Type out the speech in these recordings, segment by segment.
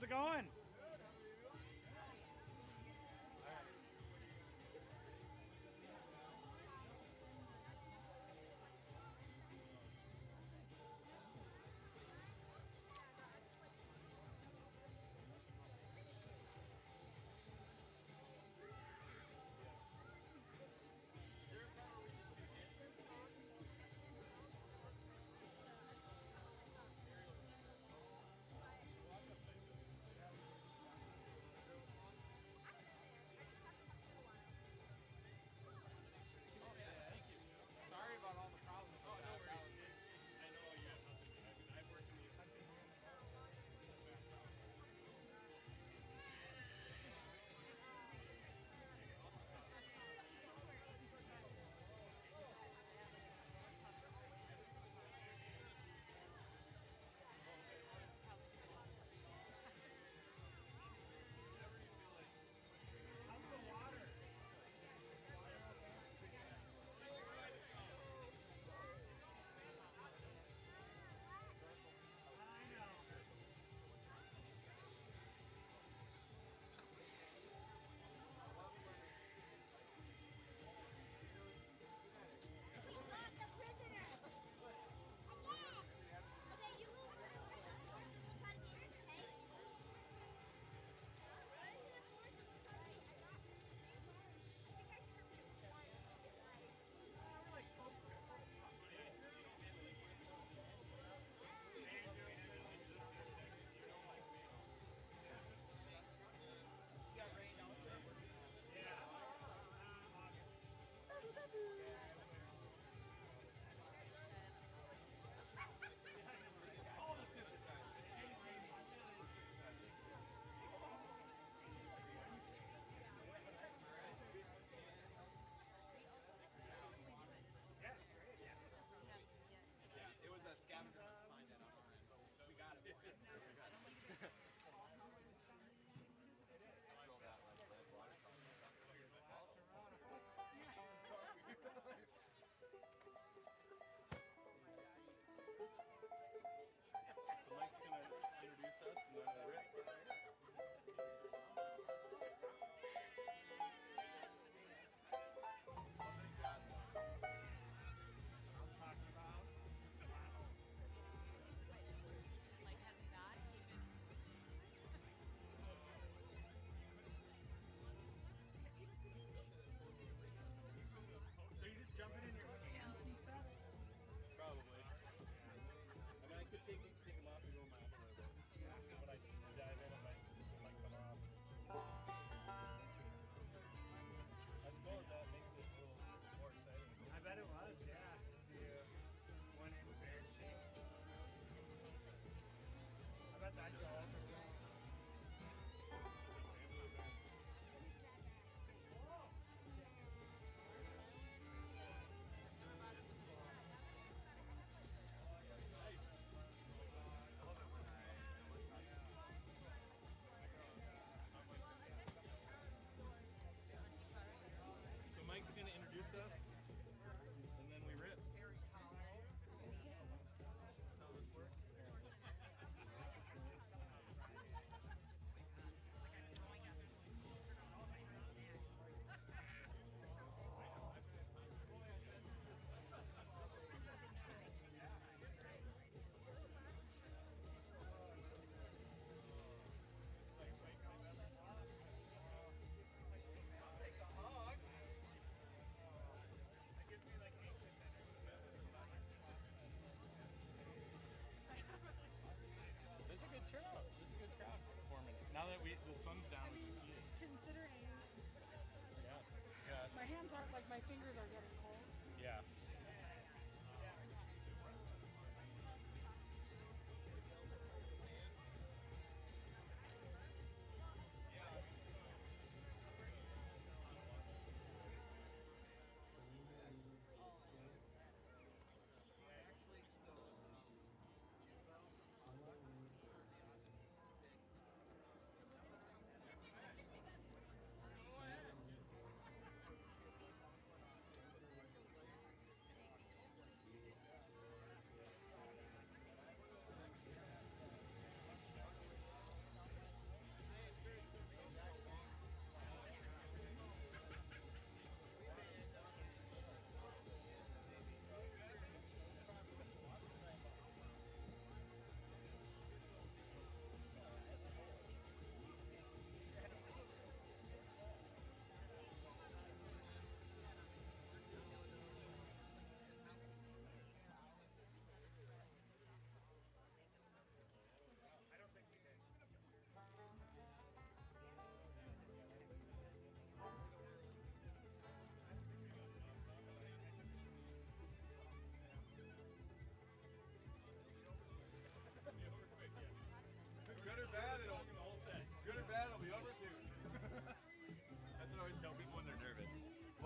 How's it going?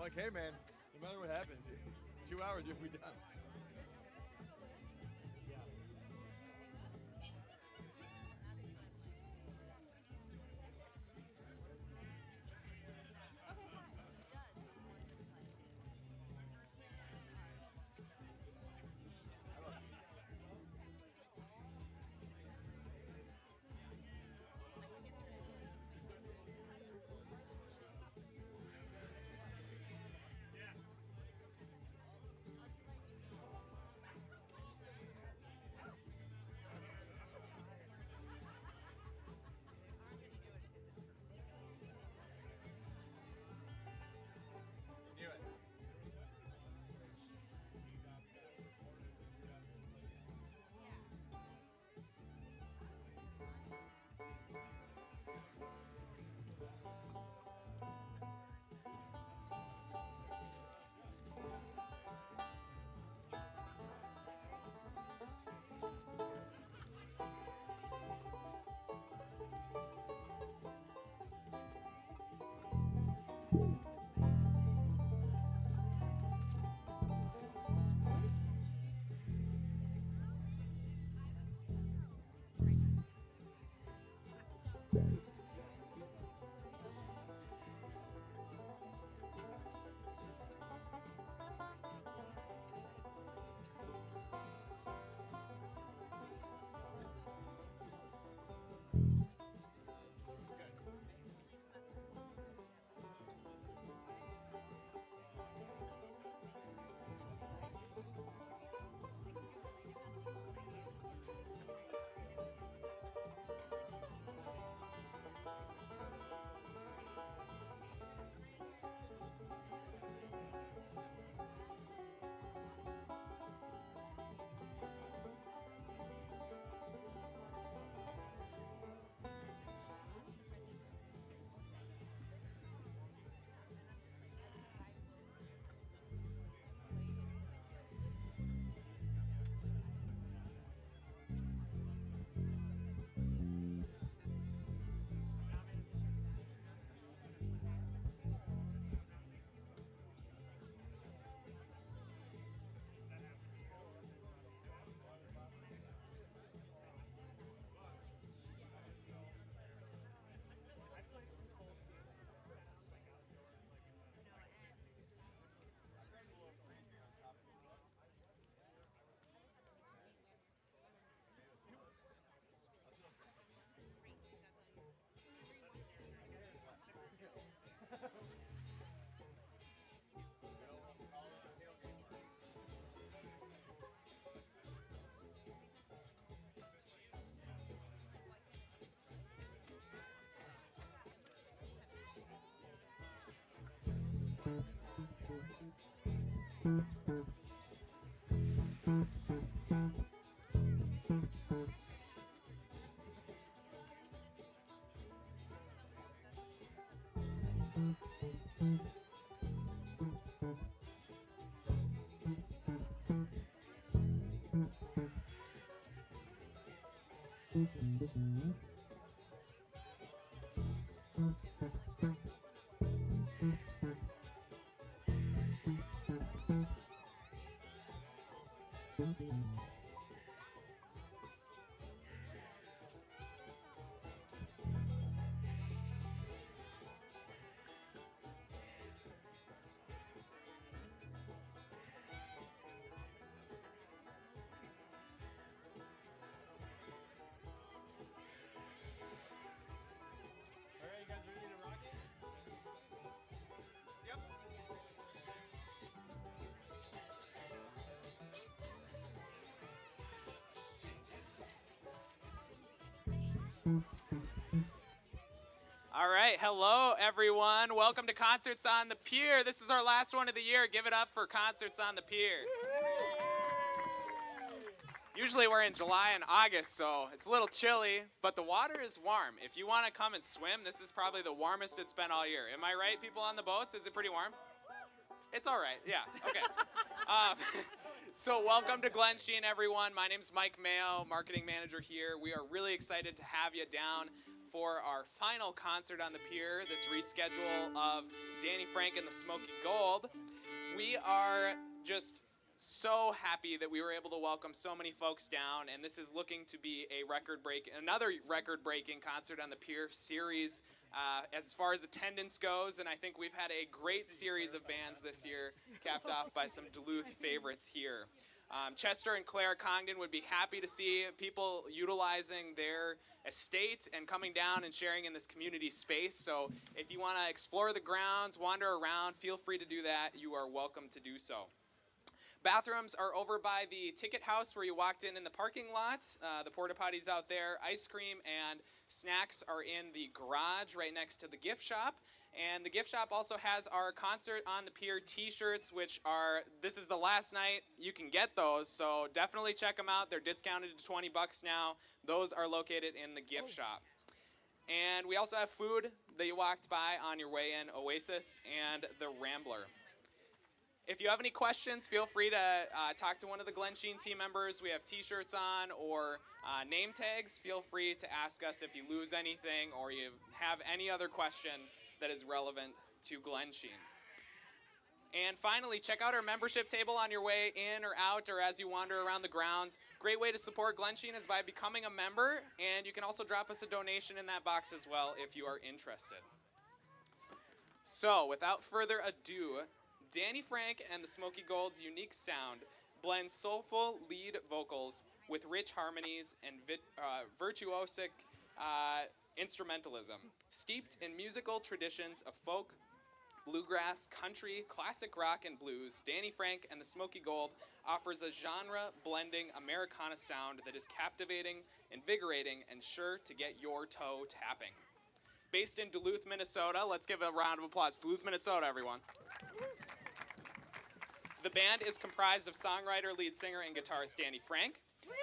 like, hey man, no matter what happens, 2 hours you'll be done. Knew it. All right, you guys ready to rock it? Yep. All right, hello everyone. Welcome to Concerts on the Pier. This is our last one of the year. Give it up for Concerts on the Pier. Usually we're in July and August, so it's a little chilly, but the water is warm. If you want to come and swim, this is probably the warmest it's been all year. Am I right, people on the boats? Is it pretty warm? It's all right, yeah, okay. So welcome to Glensheen, everyone. My name's Mike Mayo, marketing manager here. We are really excited to have you down for our final concert on the pier, this reschedule of Danny Frank and the Smoky Gold. We are just so happy that we were able to welcome so many folks down, and this is looking to be another record-breaking concert on the Pier series as far as attendance goes, and I think we've had a great series of bands this year, capped off by some Duluth favorites here. Chester and Claire Congdon would be happy to see people utilizing their estate and coming down and sharing in this community space. So if you want to explore the grounds, wander around, feel free to do that. You are welcome to do so. Bathrooms are over by the ticket house where you walked in the parking lot. The porta potties out there. Ice cream and snacks are in the garage right next to the gift shop. And the gift shop also has our Concert on the Pier t-shirts, this is the last night you can get those, so definitely check them out. They're discounted to $20 now. Those are located in the gift shop. And we also have food that you walked by on your way in, Oasis and the Rambler. If you have any questions, feel free to talk to one of the Glensheen team members. We have t-shirts on or name tags. Feel free to ask us if you lose anything or you have any other question that is relevant to Glensheen. And finally, check out our membership table on your way in or out or as you wander around the grounds. Great way to support Glensheen is by becoming a member, and you can also drop us a donation in that box as well if you are interested. So, without further ado, Danny Frank and the Smoky Gold's unique sound blends soulful lead vocals with rich harmonies and virtuosic instrumentalism. Steeped in musical traditions of folk, bluegrass, country, classic rock, and blues, Danny Frank and the Smoky Gold offers a genre-blending Americana sound that is captivating, invigorating, and sure to get your toe tapping. Based in Duluth, Minnesota, let's give a round of applause. Duluth, Minnesota, everyone. The band is comprised of songwriter, lead singer, and guitarist Danny Frank,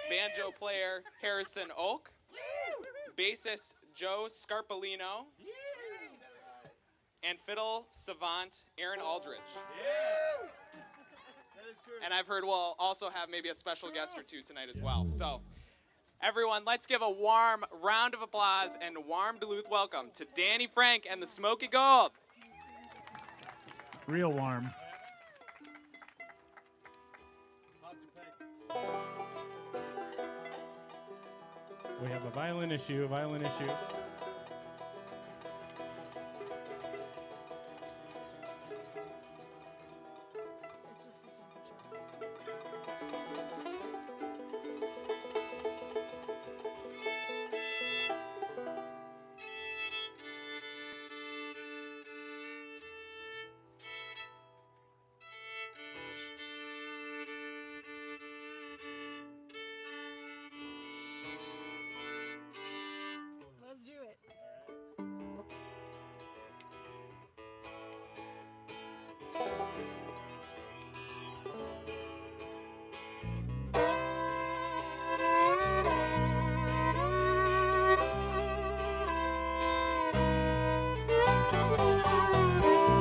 banjo player Harrison Oak, bassist Joe Scarpolino, and fiddle savant Aaron Aldridge. And I've heard we'll also have maybe a special guest or two tonight as well. So, everyone, let's give a warm round of applause and a warm Duluth welcome to Danny Frank and the Smoky Gold. Real warm. We have a violin issue, Let's do it.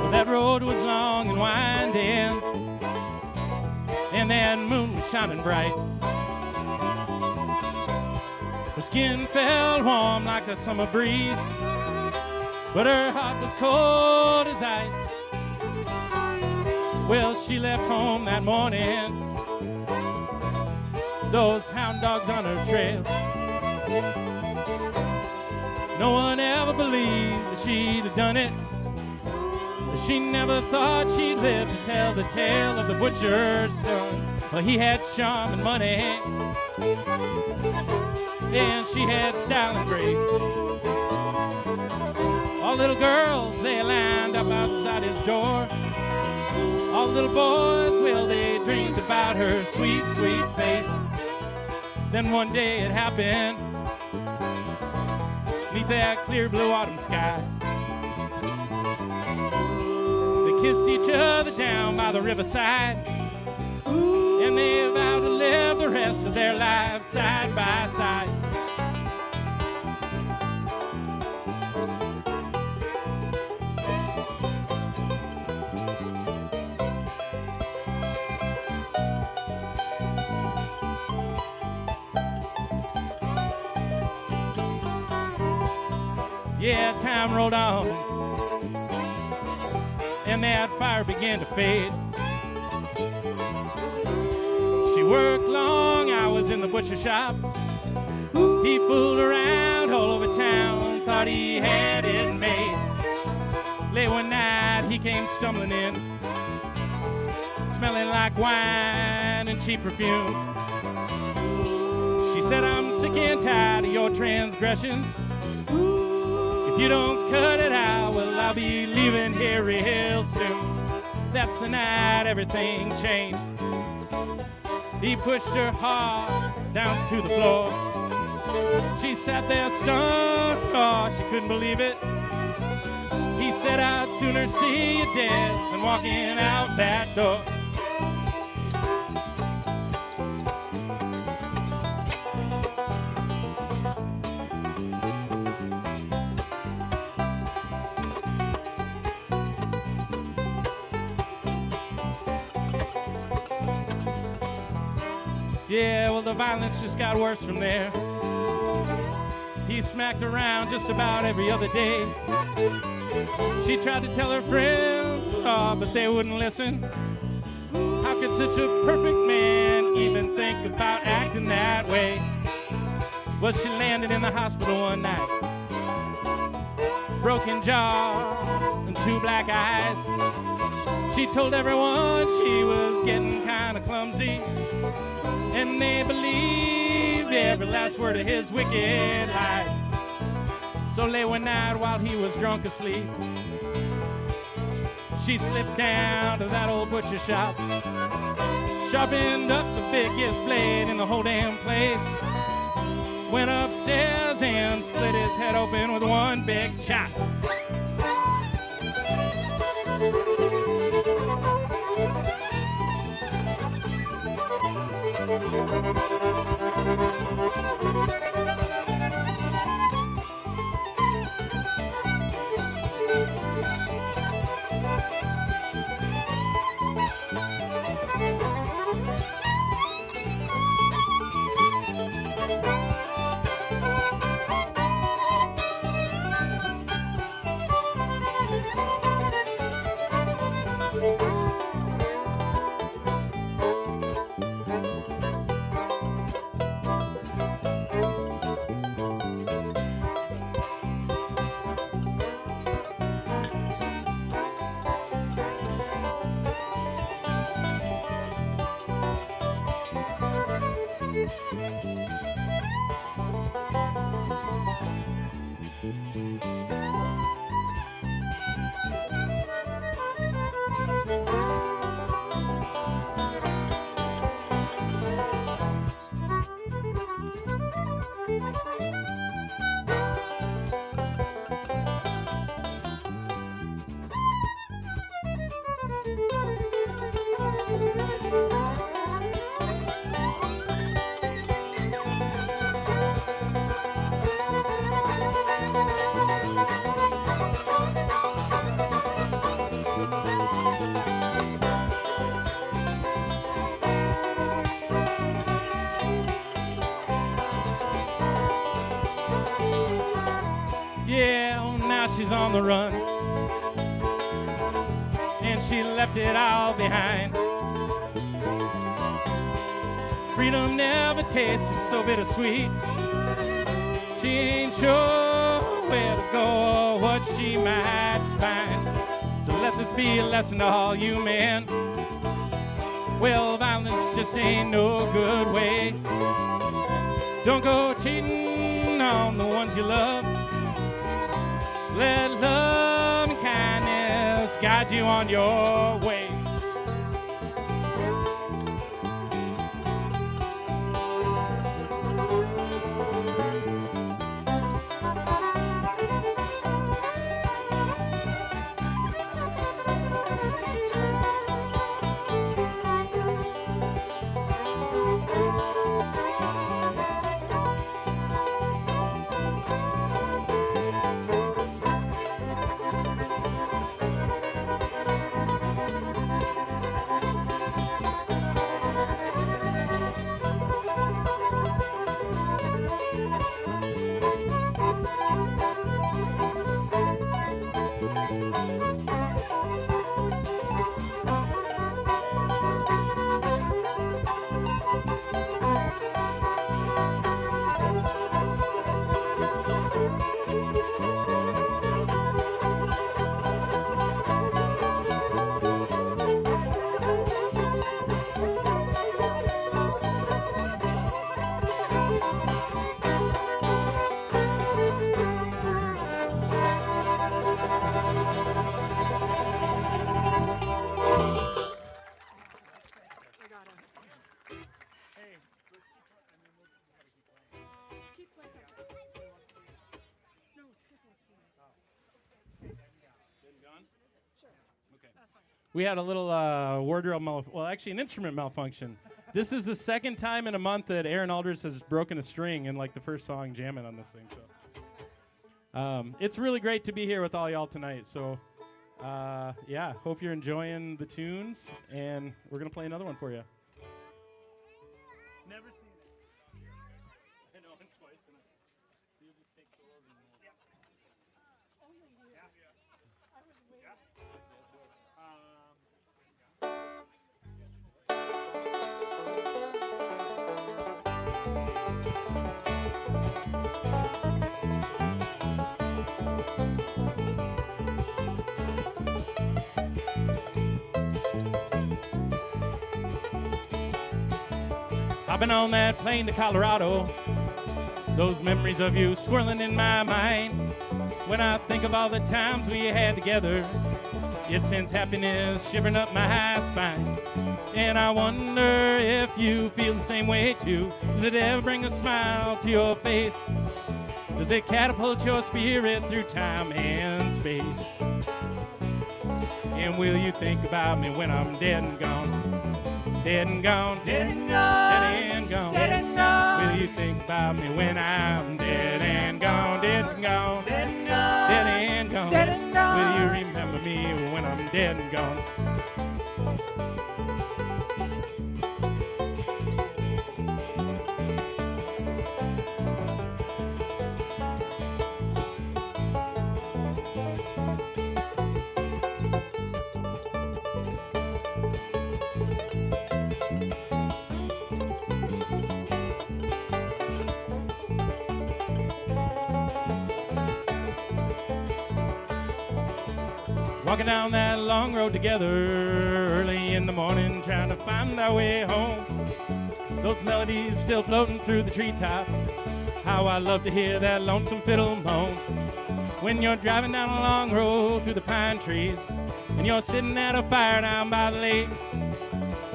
Well, that road was long and winding, and that moon was shining bright. Her skin felt warm like a summer breeze, but her heart was cold as ice. Well, she left home that morning, those hound dogs on her trail. No one ever believed that she'd have done it. She never thought she'd live to tell the tale of the butcher's son. Well, he had charm and money, and she had style and grace. All little girls, they lined up outside his door. All the little boys, well, they dreamed about her sweet, sweet face. Then one day it happened, neath that clear blue autumn sky. They kissed each other down by the riverside, and they vowed to live the rest of their lives side by side. Yeah, time rolled on, and that fire began to fade. She worked long hours in the butcher shop. He fooled around all over town, thought he had it made. Late one night he came stumbling in, smelling like wine and cheap perfume. She said, I'm sick and tired of your transgressions. If you don't cut it out, well, I'll be leaving here real soon. That's the night everything changed. He pushed her hard down to the floor. She sat there stunned, oh, she couldn't believe it. He said, I'd sooner see you dead than walking out that door. Yeah, well, the violence just got worse from there. He smacked around just about every other day. She tried to tell her friends, oh, but they wouldn't listen. How could such a perfect man even think about acting that way? Well, she landed in the hospital one night. Broken jaw and 2 black eyes. She told everyone she was getting kind of clumsy, and they believed every last word of his wicked lie. So late one night while he was drunk asleep, she slipped down to that old butcher shop, sharpened up the biggest blade in the whole damn place, went upstairs and split his head open with one big chop. Yeah, now she's on the run, and she left it all behind. Freedom never tasted so bittersweet. She ain't sure where to go or what she might find. So let this be a lesson to all you men. Well, violence just ain't no good way. Don't go cheating on the ones you love. Let love and kindness guide you on your way. We had a little wardrobe an instrument malfunction. This is the second time in a month that Aaron Alders has broken a string in like the first song jamming on this thing. So it's really great to be here with all y'all tonight. So yeah, hope you're enjoying the tunes, and we're gonna play another one for you. Never seen it. I know, and twice. And so you'll just take solos and we'll... I was waiting. Hopping on that plane to Colorado, those memories of you swirling in my mind. When I think of all the times we had together, it sends happiness shivering up my spine. And I wonder if you feel the same way too. Does it ever bring a smile to your face? Does it catapult your spirit through time and space? And will you think about me when I'm dead and gone? Dead and gone, dead and gone, dead and gone, dead and gone. Will you think about me when I'm dead and gone, dead and gone, dead and gone, dead and gone, dead and gone? Will you remember me when I'm dead and gone? Walking down that long road together early in the morning, trying to find our way home. Those melodies still floating through the treetops. How I love to hear that lonesome fiddle moan. When you're driving down a long road through the pine trees, and you're sitting at a fire down by the lake,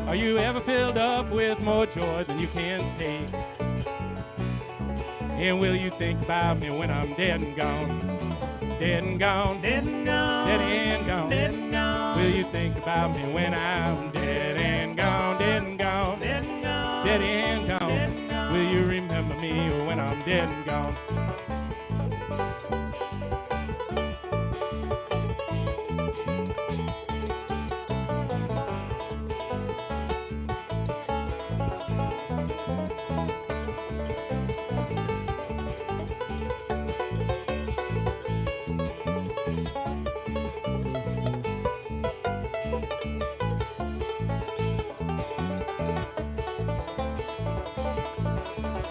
are you ever filled up with more joy than you can take? And will you think about me when I'm dead and gone? Dead and gone, dead and gone, dead and gone, dead and gone. Will you think about me when I'm dead and gone, dead and gone, dead and gone, dead and gone, dead and gone? Will you remember me when I'm dead and gone?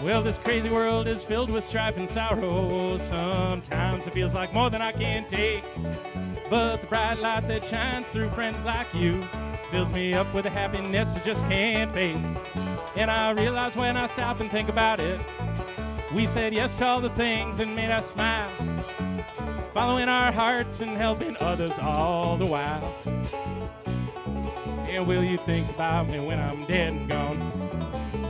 Well, this crazy world is filled with strife and sorrow. Sometimes it feels like more than I can take. But the bright light that shines through friends like you fills me up with a happiness that just can't fade. And I realize when I stop and think about it, we said yes to all the things that made us smile, following our hearts and helping others all the while. And will you think about me when I'm dead and gone?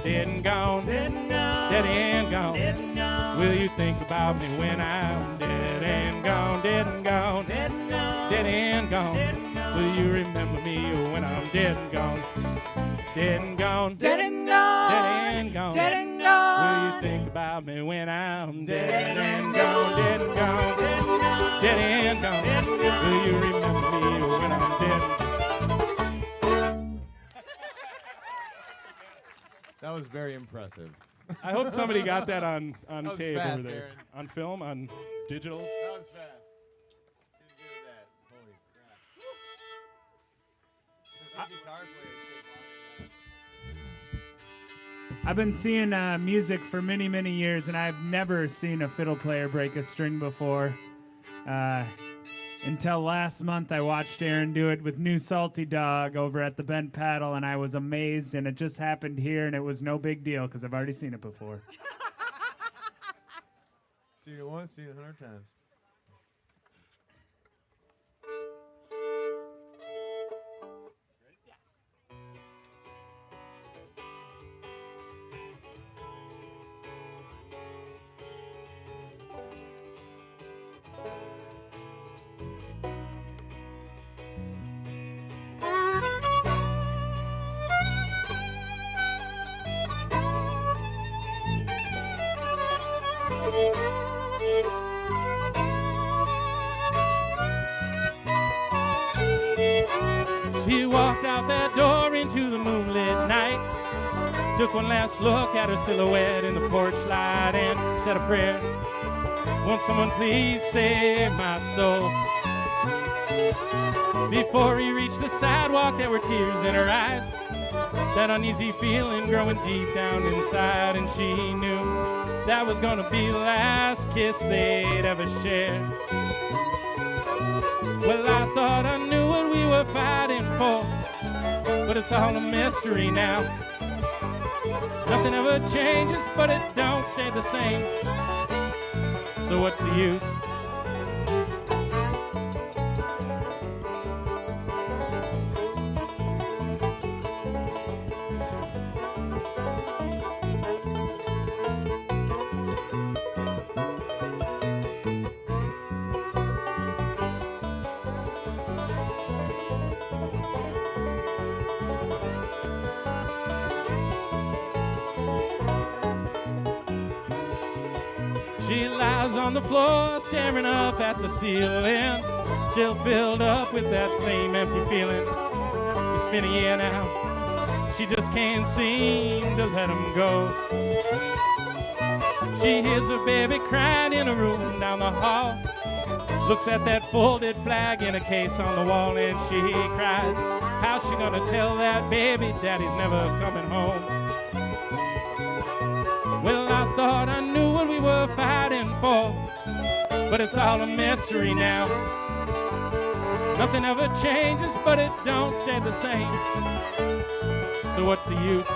Dead and gone, dead and gone, dead and gone, dead and gone. Will you think about me when I'm dead and gone, dead and gone, dead and gone, dead and gone, dead and gone? Will you remember me when I'm dead and gone? Dead and gone, dead and gone, dead and gone, dead and gone. Will you think about me when I'm dead and gone, dead and gone, dead and gone, dead and gone, dead and gone? Will you remember me when I'm dead and gone? That was very impressive. I hope somebody got that on That was tape fast, over there. Aaron. On film, on digital. That was fast. Didn't do that. Holy crap. This guitar player. I've been seeing music for many, many years, and I've never seen a fiddle player break a string before. Until last month, I watched Aaron do it with New Salty Dog over at the Bent Paddle, and I was amazed, and it just happened here, and it was no big deal, because I've already seen it before. Seen it once, seen it 100 times. She walked out that door into the moonlit night, took one last look at her silhouette in the porch light and said a prayer. Won't someone please save my soul? Before he reached the sidewalk, there were tears in her eyes, that uneasy feeling growing deep down inside, and she knew that was gonna be the last kiss they'd ever share. Well, I thought I knew what we were fighting for, but it's all a mystery now. Nothing ever changes, but it don't stay the same. So what's the use? She lies on the floor, staring up at the ceiling, still filled up with that same empty feeling. It's been a year now, she just can't seem to let him go. She hears her baby crying in a room down the hall, looks at that folded flag in a case on the wall, and she cries. How's she gonna tell that baby daddy's never coming home? Well, I thought I knew what we were fighting for, but it's all a mystery now. Nothing ever changes, but it don't stay the same. So what's the use?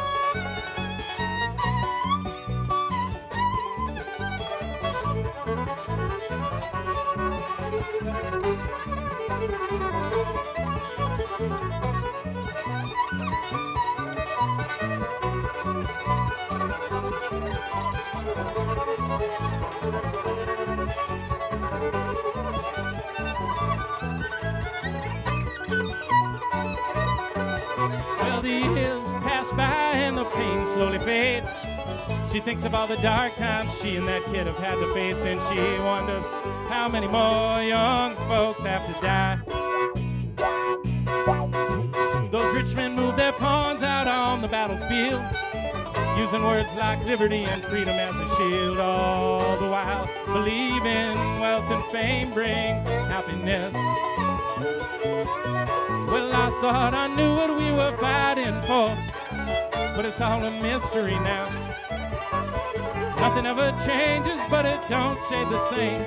Well, the years pass by and the pain slowly fades. She thinks of all the dark times she and that kid have had to face, and she wonders how many more young folks have to die. Those rich men move their pawns out on the battlefield, using words like liberty and freedom as a shield, all the while believing wealth and fame bring happiness. Well, I thought I knew what we were fighting for, but it's all a mystery now. Nothing ever changes, but it don't stay the same.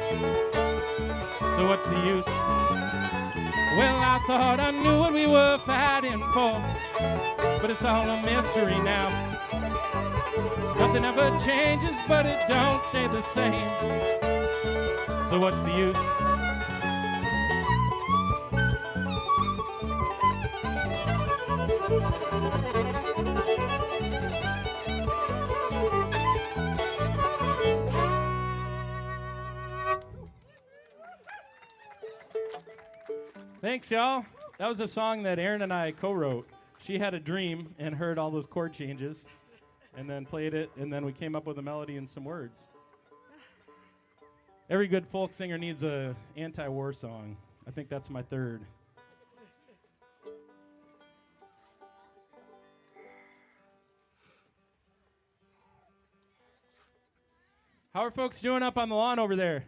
So what's the use? Well, I thought I knew what we were fighting for, but it's all a mystery now. Nothing ever changes, but it don't stay the same. So what's the use? Thanks, y'all. That was a song that Erin and I co-wrote. She had a dream and heard all those chord changes and then played it, and then we came up with a melody and some words. Every good folk singer needs a anti-war song. I think that's my third. How are folks doing up on the lawn over there?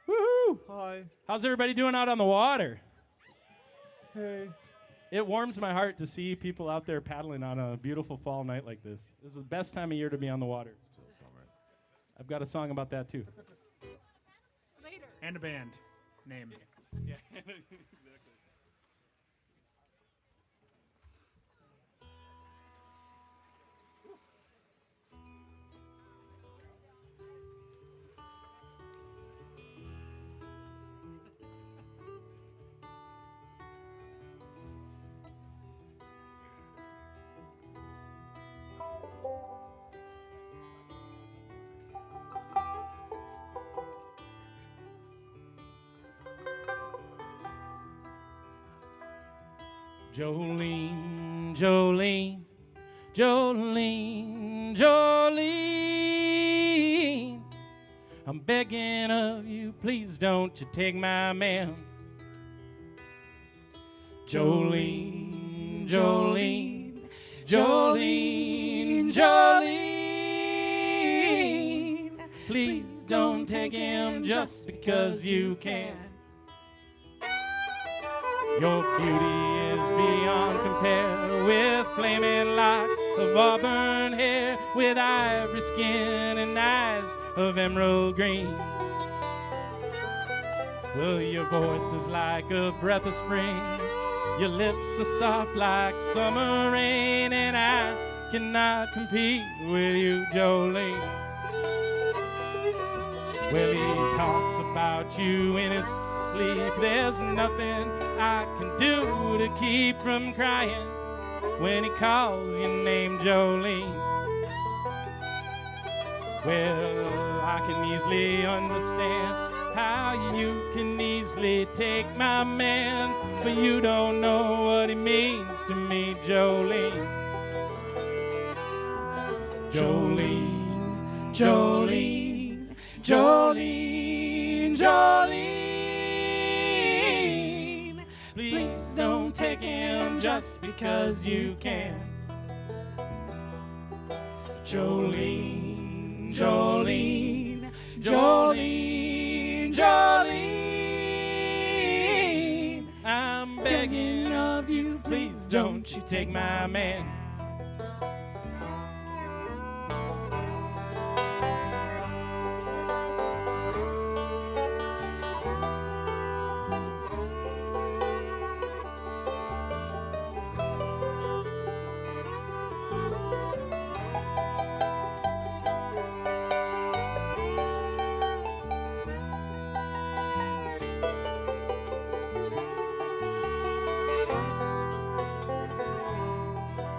Woohoo! Hi. How's everybody doing out on the water? Hey. It warms my heart to see people out there paddling on a beautiful fall night like this. This is the best time of year to be on the water. I've got a song about that too. Later. And a band name. Yeah. Jolene, Jolene, Jolene, Jolene, I'm begging of you, please don't you take my man. Jolene, Jolene, Jolene, Jolene. Please don't take him just because you can. Your beauty is beyond compare, with flaming locks of auburn hair, with ivory skin and eyes of emerald green. Well, your voice is like a breath of spring, your lips are soft like summer rain, and I cannot compete with you, Jolene. Well, he talks about you in his sleep. There's nothing I can do to keep from crying when he calls your name, Jolene. Well, I can easily understand how you can easily take my man, but you don't know what he means to me, Jolene. Jolene, Jolene, Jolene, Jolene. Please don't take him just because you can. Jolene, Jolene, Jolene, Jolene. I'm begging of you, please don't you take my man.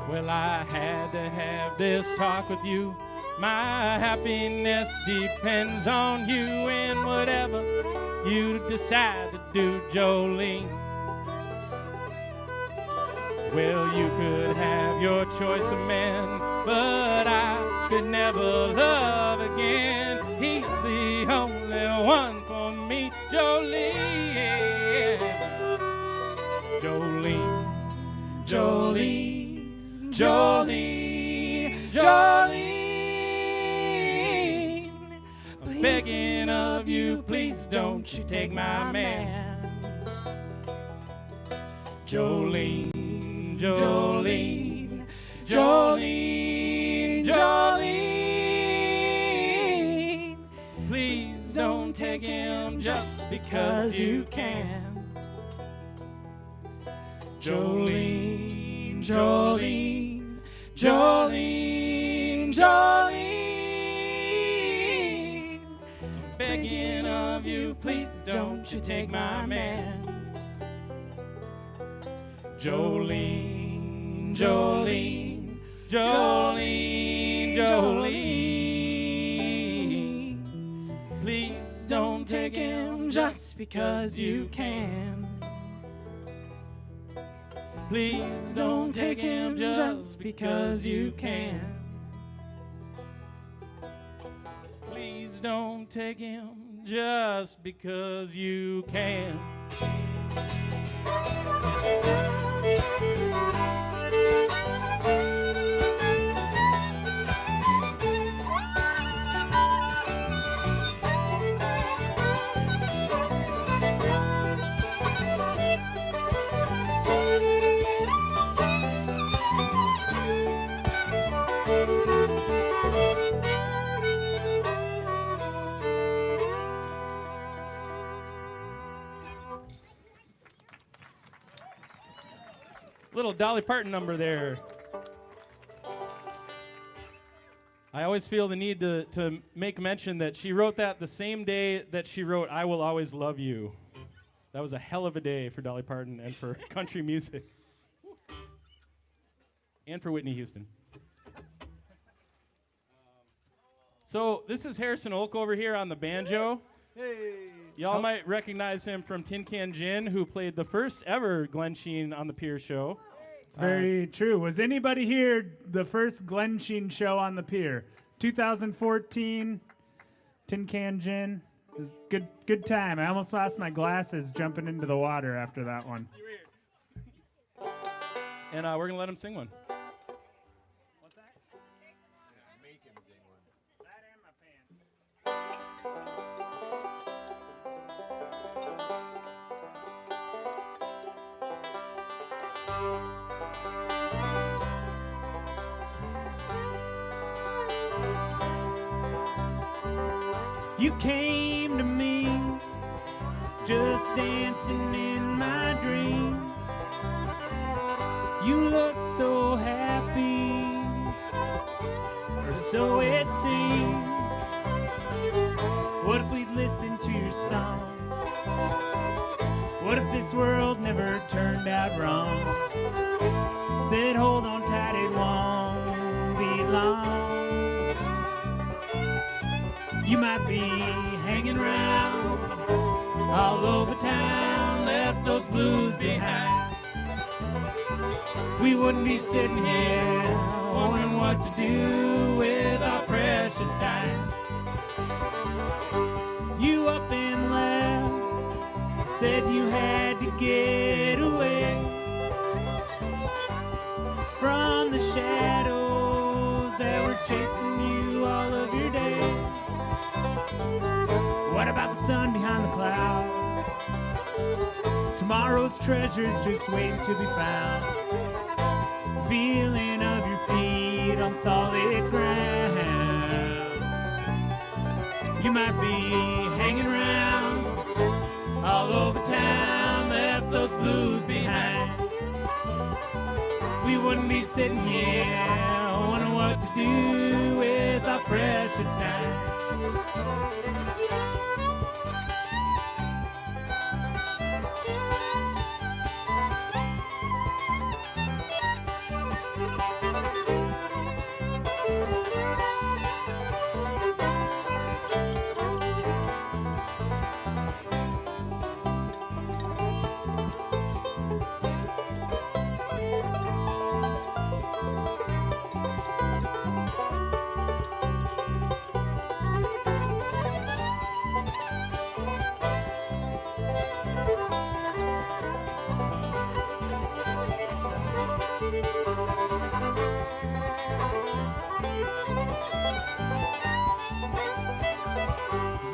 Well, I had to have this talk with you. My happiness depends on you, and whatever you decide to do, Jolene. Well, you could have your choice of men, but I could never love again. He's the only one for me, Jolene. Jolene, Jolene. Jolene, Jolene, I'm begging of you, please don't you take my man. Jolene, Jolene, Jolene, Jolene, please don't take him just because you can. Jolene, Jolene, Jolene, Jolene, I'm begging of you, please don't you take my man. Jolene, Jolene, Jolene, Jolene, please don't take him just because you can. Please don't take him just because you can. Please don't take him just because you can. Little Dolly Parton number there. I always feel the need to make mention that she wrote that the same day that she wrote I Will Always Love You. That was a hell of a day for Dolly Parton and for country music. And for Whitney Houston. So this is Harrison Oak over here on the banjo. Hey. Y'all might recognize him from Tin Can Gin, who played the first ever Glensheen on the Pier show. It's very true. Was anybody here the first Glensheen show on the Pier? 2014, Tin Can Gin. It was good time. I almost lost my glasses jumping into the water after that one. And we're gonna let him sing one. What's that? Make him sing one. That and my pants. You came to me, just dancing in my dream. You looked so happy, or so it seemed. What if we'd listened to your song? What if this world never turned out wrong? Said hold on tight, it won't be long. You might be hanging around all over town, left those blues behind. We wouldn't be sitting here wondering what to do with our precious time. You up and left, said you had to get away from the shadows that were chasing you all of your days. What about the sun behind the cloud? Tomorrow's treasures just waiting to be found. Feeling of your feet on solid ground. You might be hanging around all over town, left those blues behind. We wouldn't be sitting here wondering what to do with our precious time.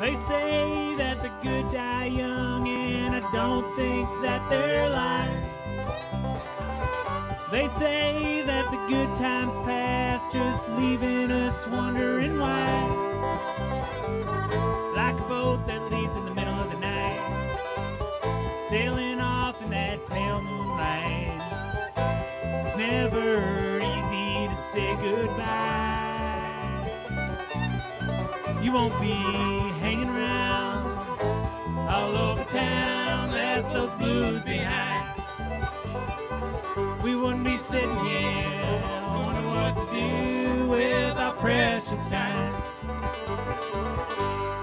They say that the good die young, and I don't think that they're lying. They say that the good times pass, just leaving us wondering why. Like a boat that leaves in the middle of the night, sailing off in that pale moonlight. It's never easy to say goodbye. You won't be hanging around all over town, left those blues behind. We wouldn't be sitting here wondering what to do with our precious time.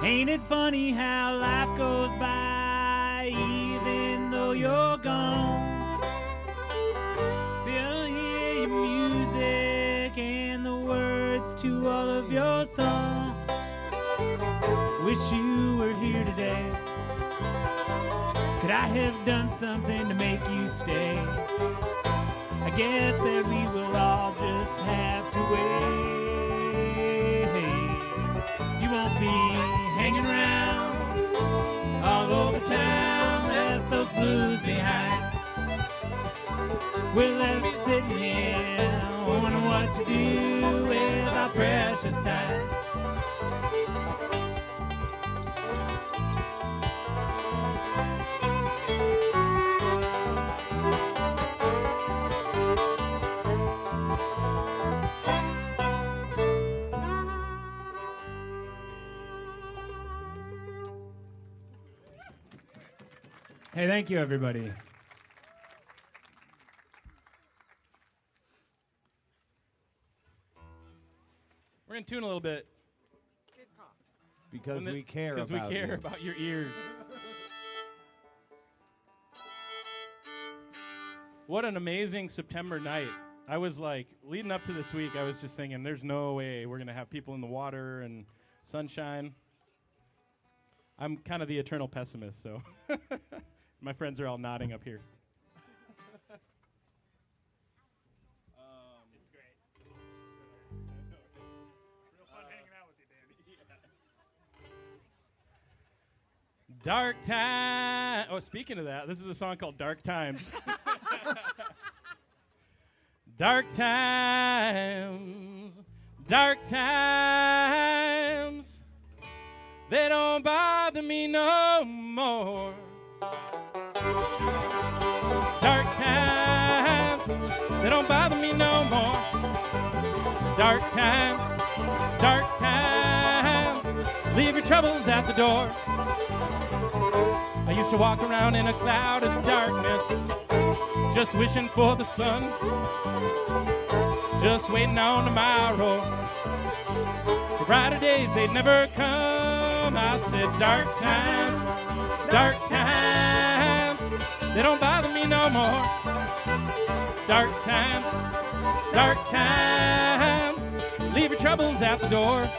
Ain't it funny how life goes by even though you're gone? Still hear your music and the words to all of your songs. Wish you were here today. Could I have done something to make you stay? I guess that we will all just have to wait. You won't be hanging around all over town, left those blues behind. We're left sitting here wondering what to do with our precious time. Hey, thank you, everybody. We're gonna tune a little bit Because we care about because we care you. about your ears. What an amazing September night. I was like, leading up to this week, I was just thinking, there's no way we're gonna have people in the water and sunshine. I'm kind of the eternal pessimist, so my friends are all nodding up here. Dark time. Oh, speaking of that, this is a song called Dark Times. Dark times, dark times, they don't bother me no more. Dark times, they don't bother me no more. Dark times, leave your troubles at the door. I used to walk around in a cloud of darkness, just wishing for the sun, just waiting on tomorrow. For brighter days, they'd never come. I said, dark times, they don't bother me no more. Dark times, leave your troubles at the door.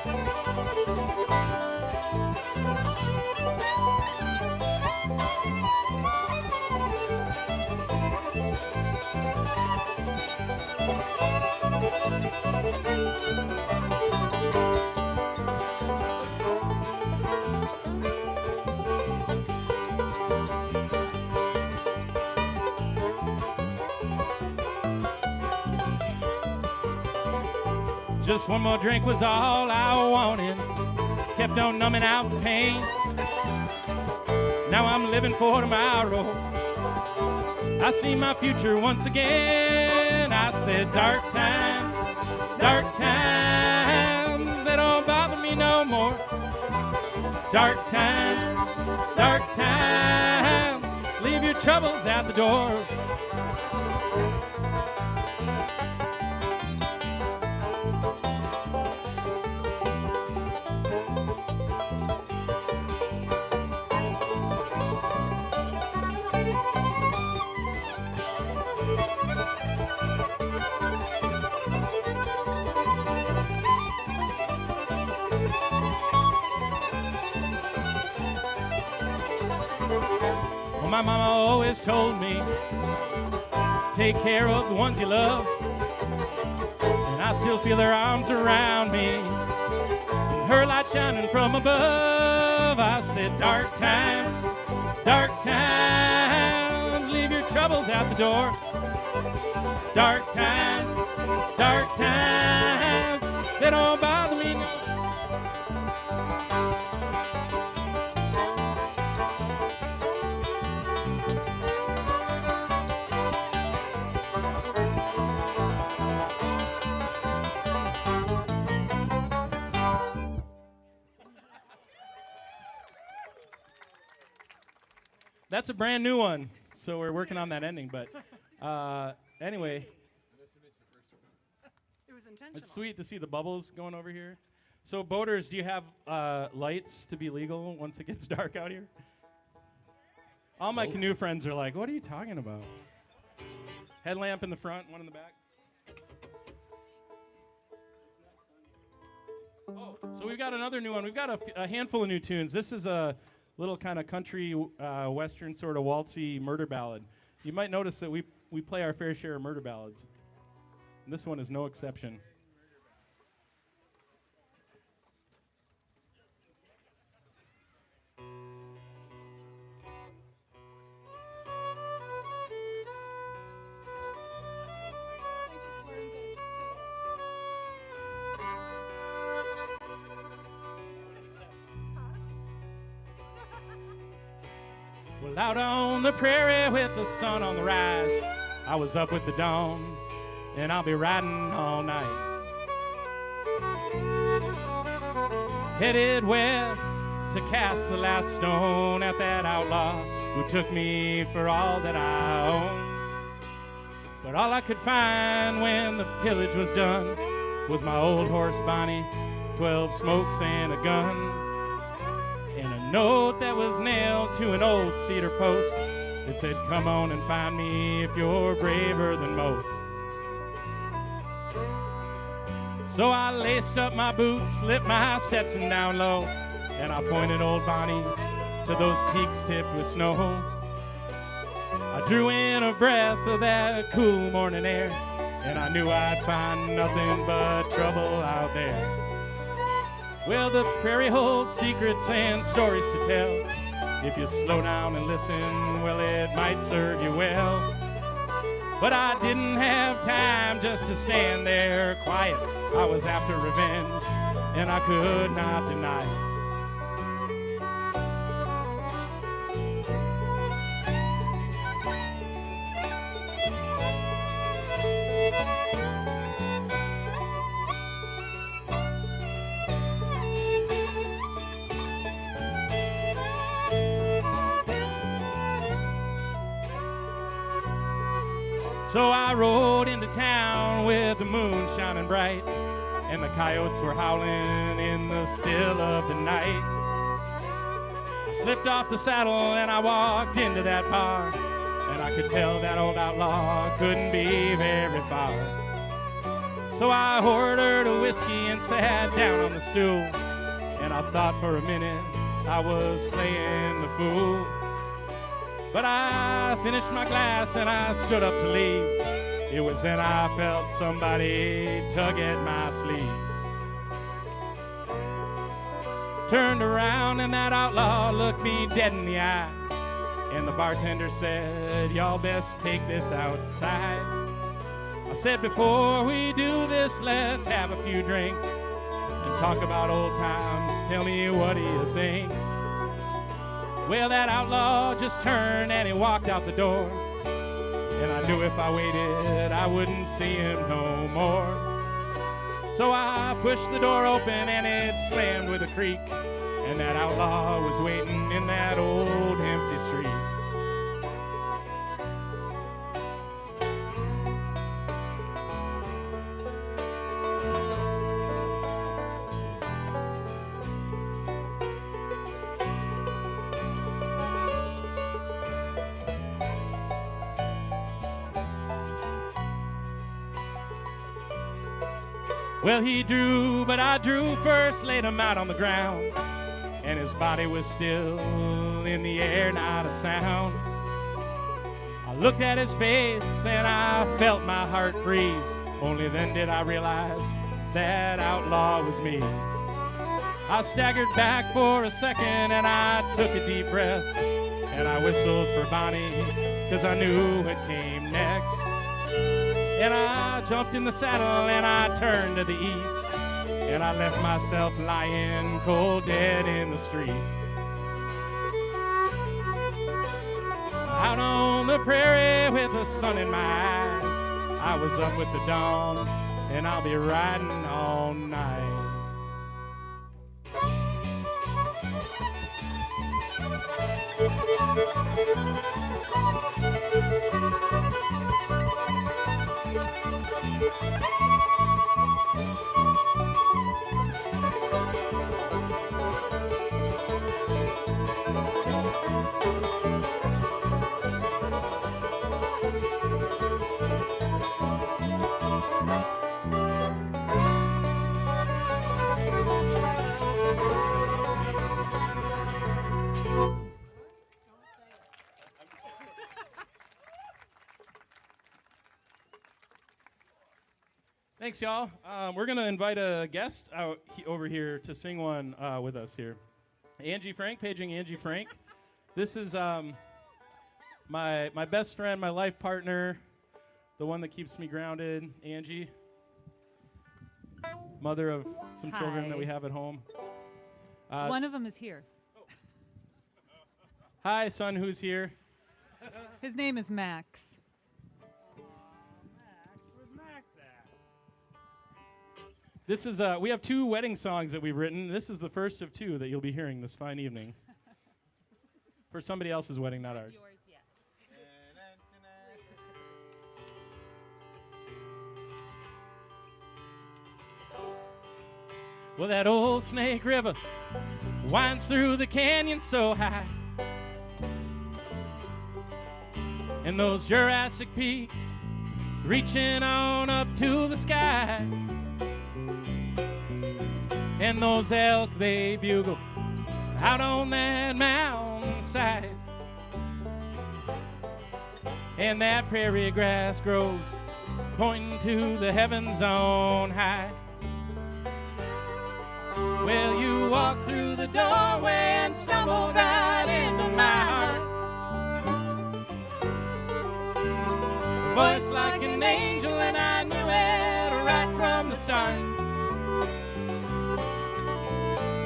Just one more drink was all I wanted. Kept on numbing out the pain. Now I'm living for tomorrow. I see my future once again. I said, dark times, they don't bother me no more. Dark times, leave your troubles at the door. My mama always told me, take care of the ones you love. And I still feel her arms around me, and her light shining from above. I said, dark times, leave your troubles at the door. Dark times, they don't bother me no. That's a brand new one, so we're working on that ending. But anyway, It was intentional. it's sweet to see the bubbles going over here. So boaters, do you have lights to be legal once it gets dark out here? All my canoe friends are like, what are you talking about? Headlamp in the front, one in the back. Oh, so we've got another new one. We've got a handful of new tunes. This is a little kind of country, western sort of waltzy murder ballad. You might notice that we play our fair share of murder ballads. And this one is no exception. I just learned this Well, out on the prairie with the sun on the rise, I was up with the dawn, and I'll be riding all night. Headed west to cast the last stone at that outlaw who took me for all that I own. But all I could find when the pillage was done was my old horse Bonnie, 12 smokes and a gun, and a note that was nailed to an old cedar post. It said, come on and find me if you're braver than most. So I laced up my boots, slipped my steps in down low, and I pointed old Bonnie to those peaks tipped with snow. I drew in a breath of that cool morning air, and I knew I'd find nothing but trouble out there. Well, the prairie holds secrets and stories to tell, If you slow down and listen, well, it might serve you well. But I didn't have time just to stand there quiet. I was after revenge, and I could not deny it. So I rode into town with the moon shining bright, and the coyotes were howling in the still of the night. I slipped off the saddle and I walked into that bar, and I could tell that old outlaw couldn't be very far. So I ordered a whiskey and sat down on the stool, and I thought for a minute I was playing the fool. But I finished my glass and I stood up to leave. It was then I felt somebody tug at my sleeve. Turned around and that outlaw looked me dead in the eye, and the bartender said, "Y'all best take this outside." I said, "Before we do this, let's have a few drinks and talk about old times. Tell me, what do you think?" Well, that outlaw just turned and he walked out the door, and I knew if I waited I wouldn't see him no more. So I pushed the door open and it slammed with a creak, and that outlaw was waiting in that old empty street. Well, he drew, but I drew first, laid him out on the ground, and his body was still in the air, not a sound. I looked at his face and I felt my heart freeze. Only then did I realize that outlaw was me. I staggered back for a second and I took a deep breath, and I whistled for Bonnie, 'cause I knew it came next. And I jumped in the saddle and I turned to the east, and I left myself lying cold dead in the street. Out on the prairie with the sun in my eyes, I was up with the dawn, and I'll be riding all night. Thanks, y'all. We're going to invite a guest out over here to sing one with us here. Angie Frank, paging Angie Frank. This is my best friend, my life partner, the one that keeps me grounded, Angie, mother of some children that we have at home. One of them is here. Hi, son, who's here? His name is Max. This is we have 2 wedding songs that we've written. This is the first of 2 that you'll be hearing this fine evening. For somebody else's wedding, not ours. Yours yet. Well, that old Snake River winds through the canyon so high, and those Jurassic peaks reaching on up to the sky. And those elk, they bugle out on that mountainside. And that prairie grass grows, pointing to the heavens on high. Well, you walked through the doorway and stumbled right into my heart. Voice like an angel, and I knew it right from the start.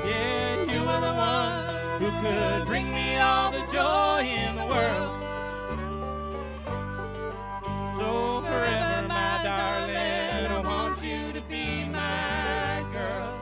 Yeah, you were the one who could bring me all the joy in the world. So forever, my darling, I want you to be my girl.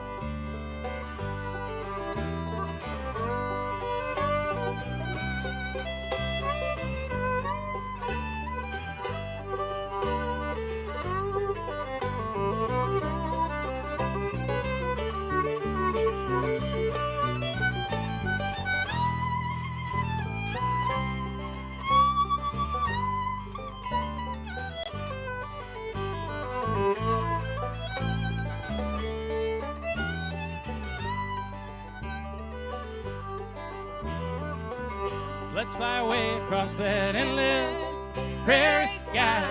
Let's fly away across that endless prairie sky.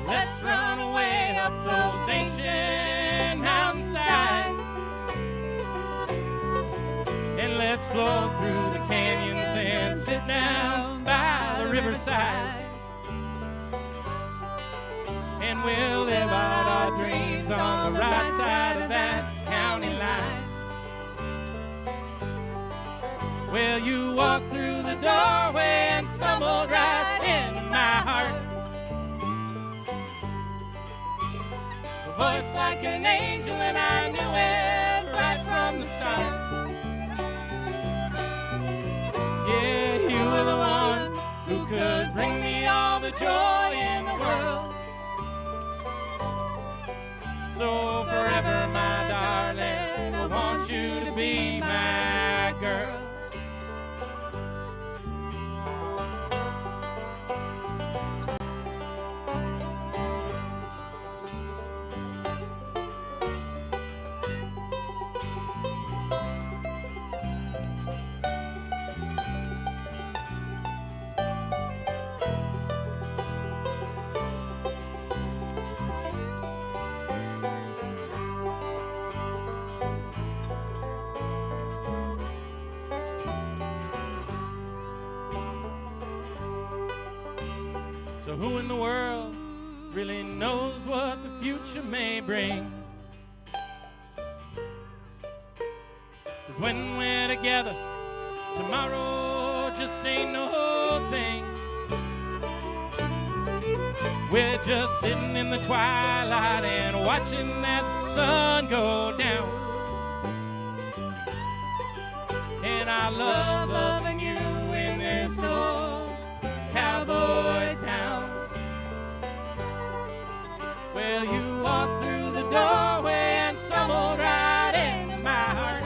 Let's run away up those ancient mountainsides. And let's float through the canyons and sit down by the riverside. And we'll live out our dreams on the right side of that county line. Well, you walked through the doorway and stumbled right into my heart. A voice like an angel, and I knew it right from the start. Yeah, you were the one who could bring me all the joy in the world. So forever, my darling, I want you to be my girl. So who in the world really knows what the future may bring? 'Cause when we're together, tomorrow just ain't no thing. We're just sitting in the twilight and watching that sun go down. And I love loving you in this old cowboy town. Well, you walked through the doorway and stumbled right into my heart.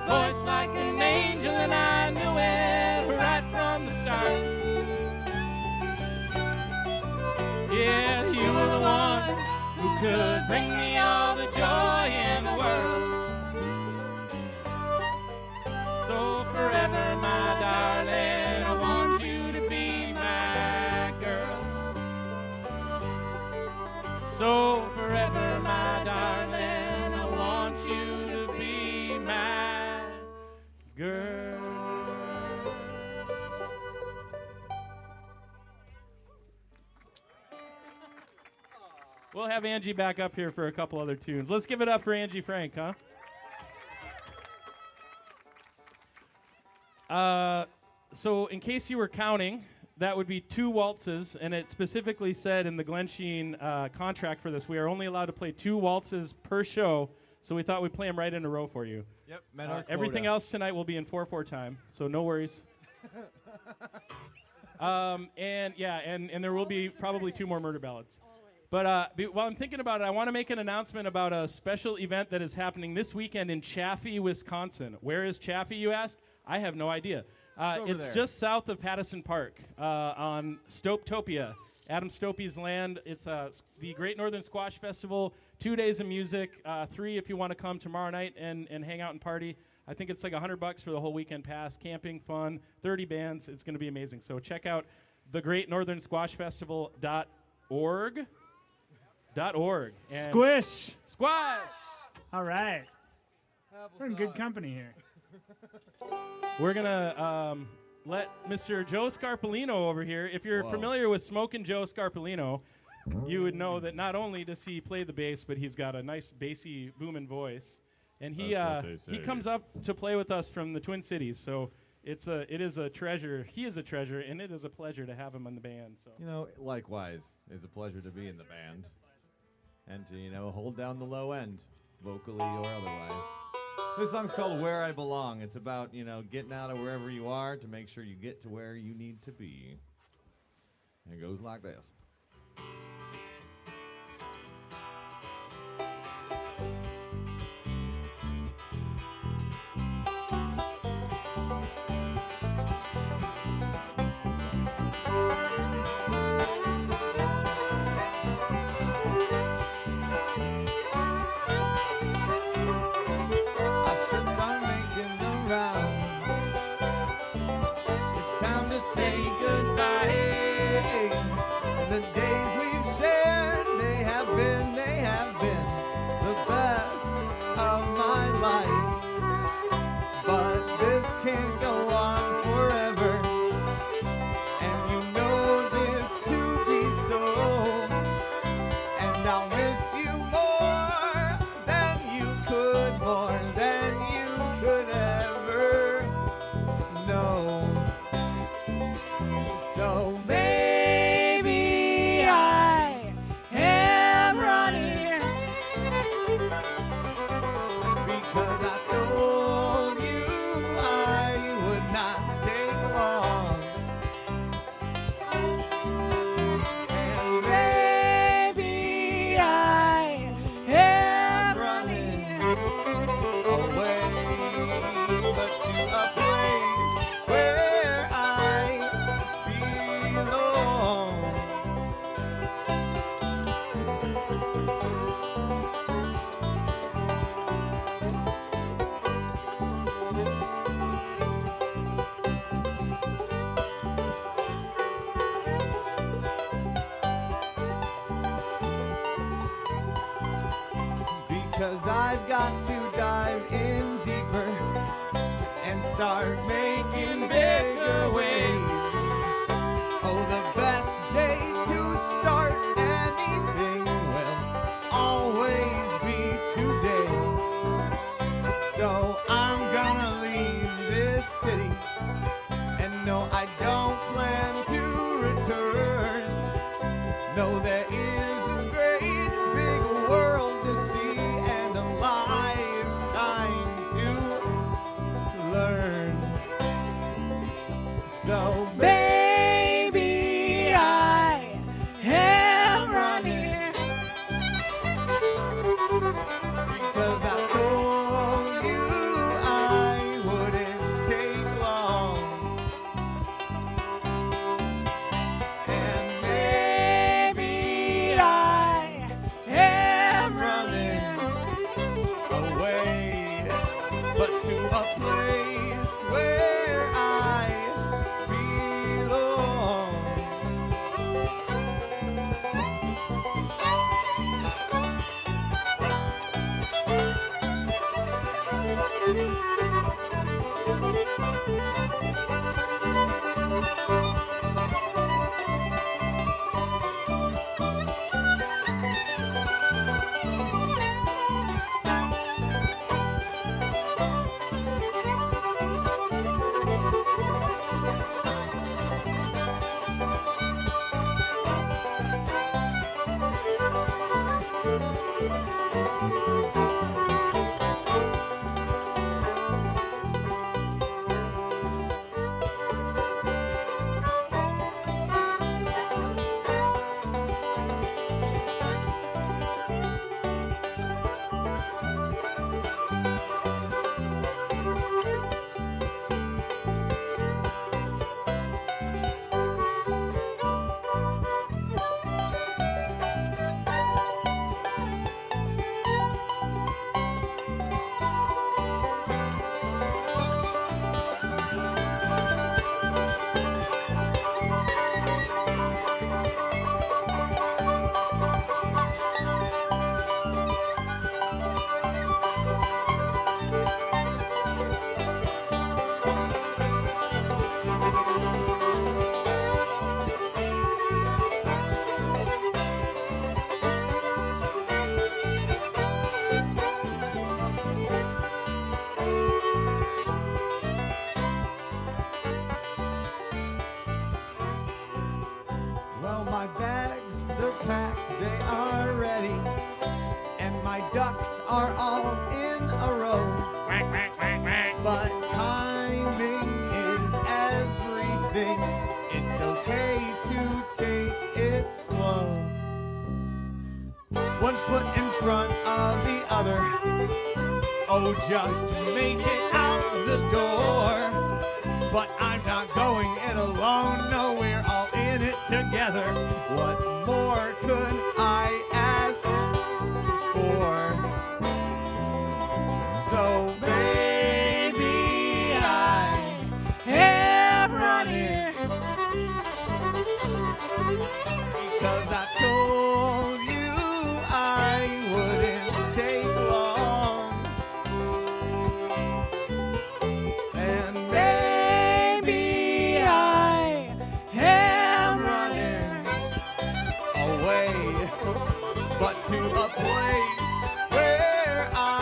Voice like an angel, and I knew it right from the start. Yeah, you were the one who could bring me all the joy in the world. So forever, my darling, I want you to be my girl. So forever, my darling, I want you to be my girl. We'll have Angie back up here for a couple other tunes. Let's give it up for Angie Frank, huh? So in case you were counting, that would be 2 waltzes, and it specifically said in the Glensheen contract for this, we are only allowed to play 2 waltzes per show, so we thought we'd play them right in a row for you. Yep, met our everything quota. else tonight will be in 4/4 time, so no worries. And there will be probably 2 more murder ballads. But while I'm thinking about it, I want to make an announcement about a special event that is happening this weekend in Chaffee, Wisconsin. Where is Chaffee, you ask? I have no idea. It's just south of Pattison Park on Stopetopia, Adam Stopey's land. It's the Great Northern Squash Festival, 2 days of music, 3 if you want to come tomorrow night and hang out and party. I think it's like $100 for the whole weekend pass, camping, fun, 30 bands. It's going to be amazing. So check out thegreatnorthernsquashfestival.com. .org. And Squish. Squash. All right. We're in good company here. We're going to let Mr. Joe Scarpolino over here. If you're familiar with Smokin' Joe Scarpolino, you would know that not only does he play the bass, but he's got a nice bassy, booming voice. And he comes up to play with us from the Twin Cities. So it is a treasure. He is a treasure, and it is a pleasure to have him in the band. So Likewise, it's a pleasure to be in the band and to hold down the low end, vocally or otherwise. This song's called "Where I Belong." It's about getting out of wherever you are to make sure you get to where you need to be. And it goes like this. Say goodbye. The days we've shared, they have been the best of my life. But this can't go on forever, and you know this to be so. And I'll miss you more than you could ever know. So maybe I am running because I told you I would not take long. And maybe I am running away, but to a place where I belong. Because I've got to dive in deeper and start making bigger waves. Oh, the best day to start anything will always be today. So I'm gonna leave this city, and no, I don't plan to return. No, there is a great big world to see and a lifetime to learn. everything. It's okay to take it slow. One foot in front of the other. Oh, just to make it out the door. But I'm not going it alone. No, we're all in it together. What more could I ask for? So baby, I am running because I told you I wouldn't take long. And baby, I am running away, but to a place where I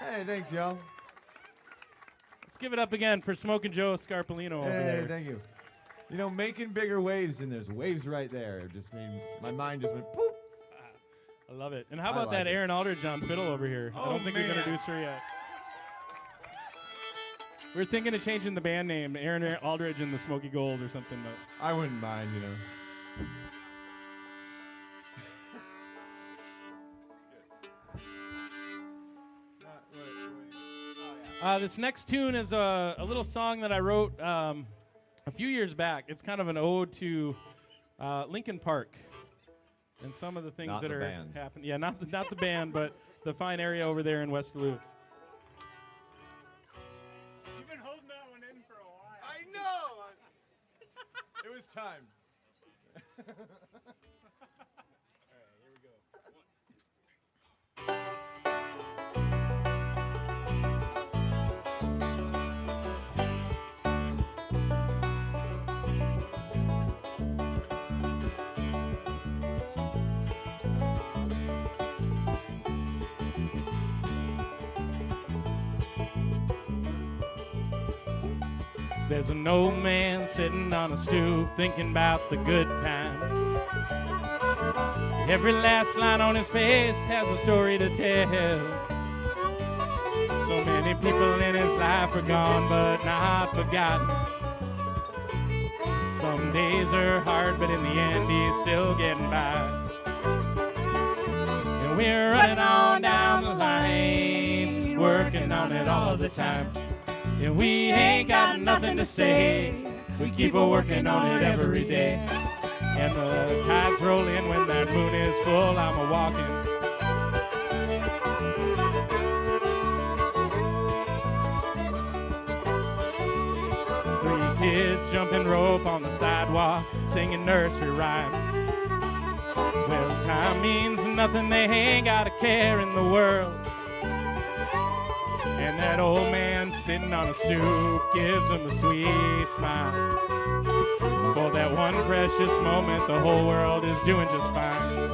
Hey, thanks, y'all. Let's give it up again for Smoking Joe Scarpolino over there. Thank you. You know, making bigger waves, and there's waves right there. Just mean my mind just went poop. I love it. And how I about like that it. Erin Aldridge on fiddle over here? I Oh, don't think we've man. introduced her yet. We're thinking of changing the band name, Erin Aldridge and the Smoky Gold or something. But I wouldn't mind, you know. this next tune is a little song that I wrote a few years back. It's kind of an ode to Lincoln Park and some of the things Not that the are band. happening. Yeah, not the band, but the fine area over there in West Duluth. You've been holding that one in for a while. I know. It was time. There's an old man sitting on a stoop thinking about the good times. Every last line on his face has a story to tell. So many people in his life are gone but not forgotten. Some days are hard, but in the end he's still getting by. And we're running on down the line, working on it all the time. And we ain't got nothing to say. We keep a working on it every day. And the tides roll in when that moon is full. I'm a walking. Three kids jumping rope on the sidewalk, singing nursery rhymes. Well, time means nothing. They ain't got a care in the world. And that old man sitting on a stoop gives him a sweet smile. For that one precious moment, the whole world is doing just fine.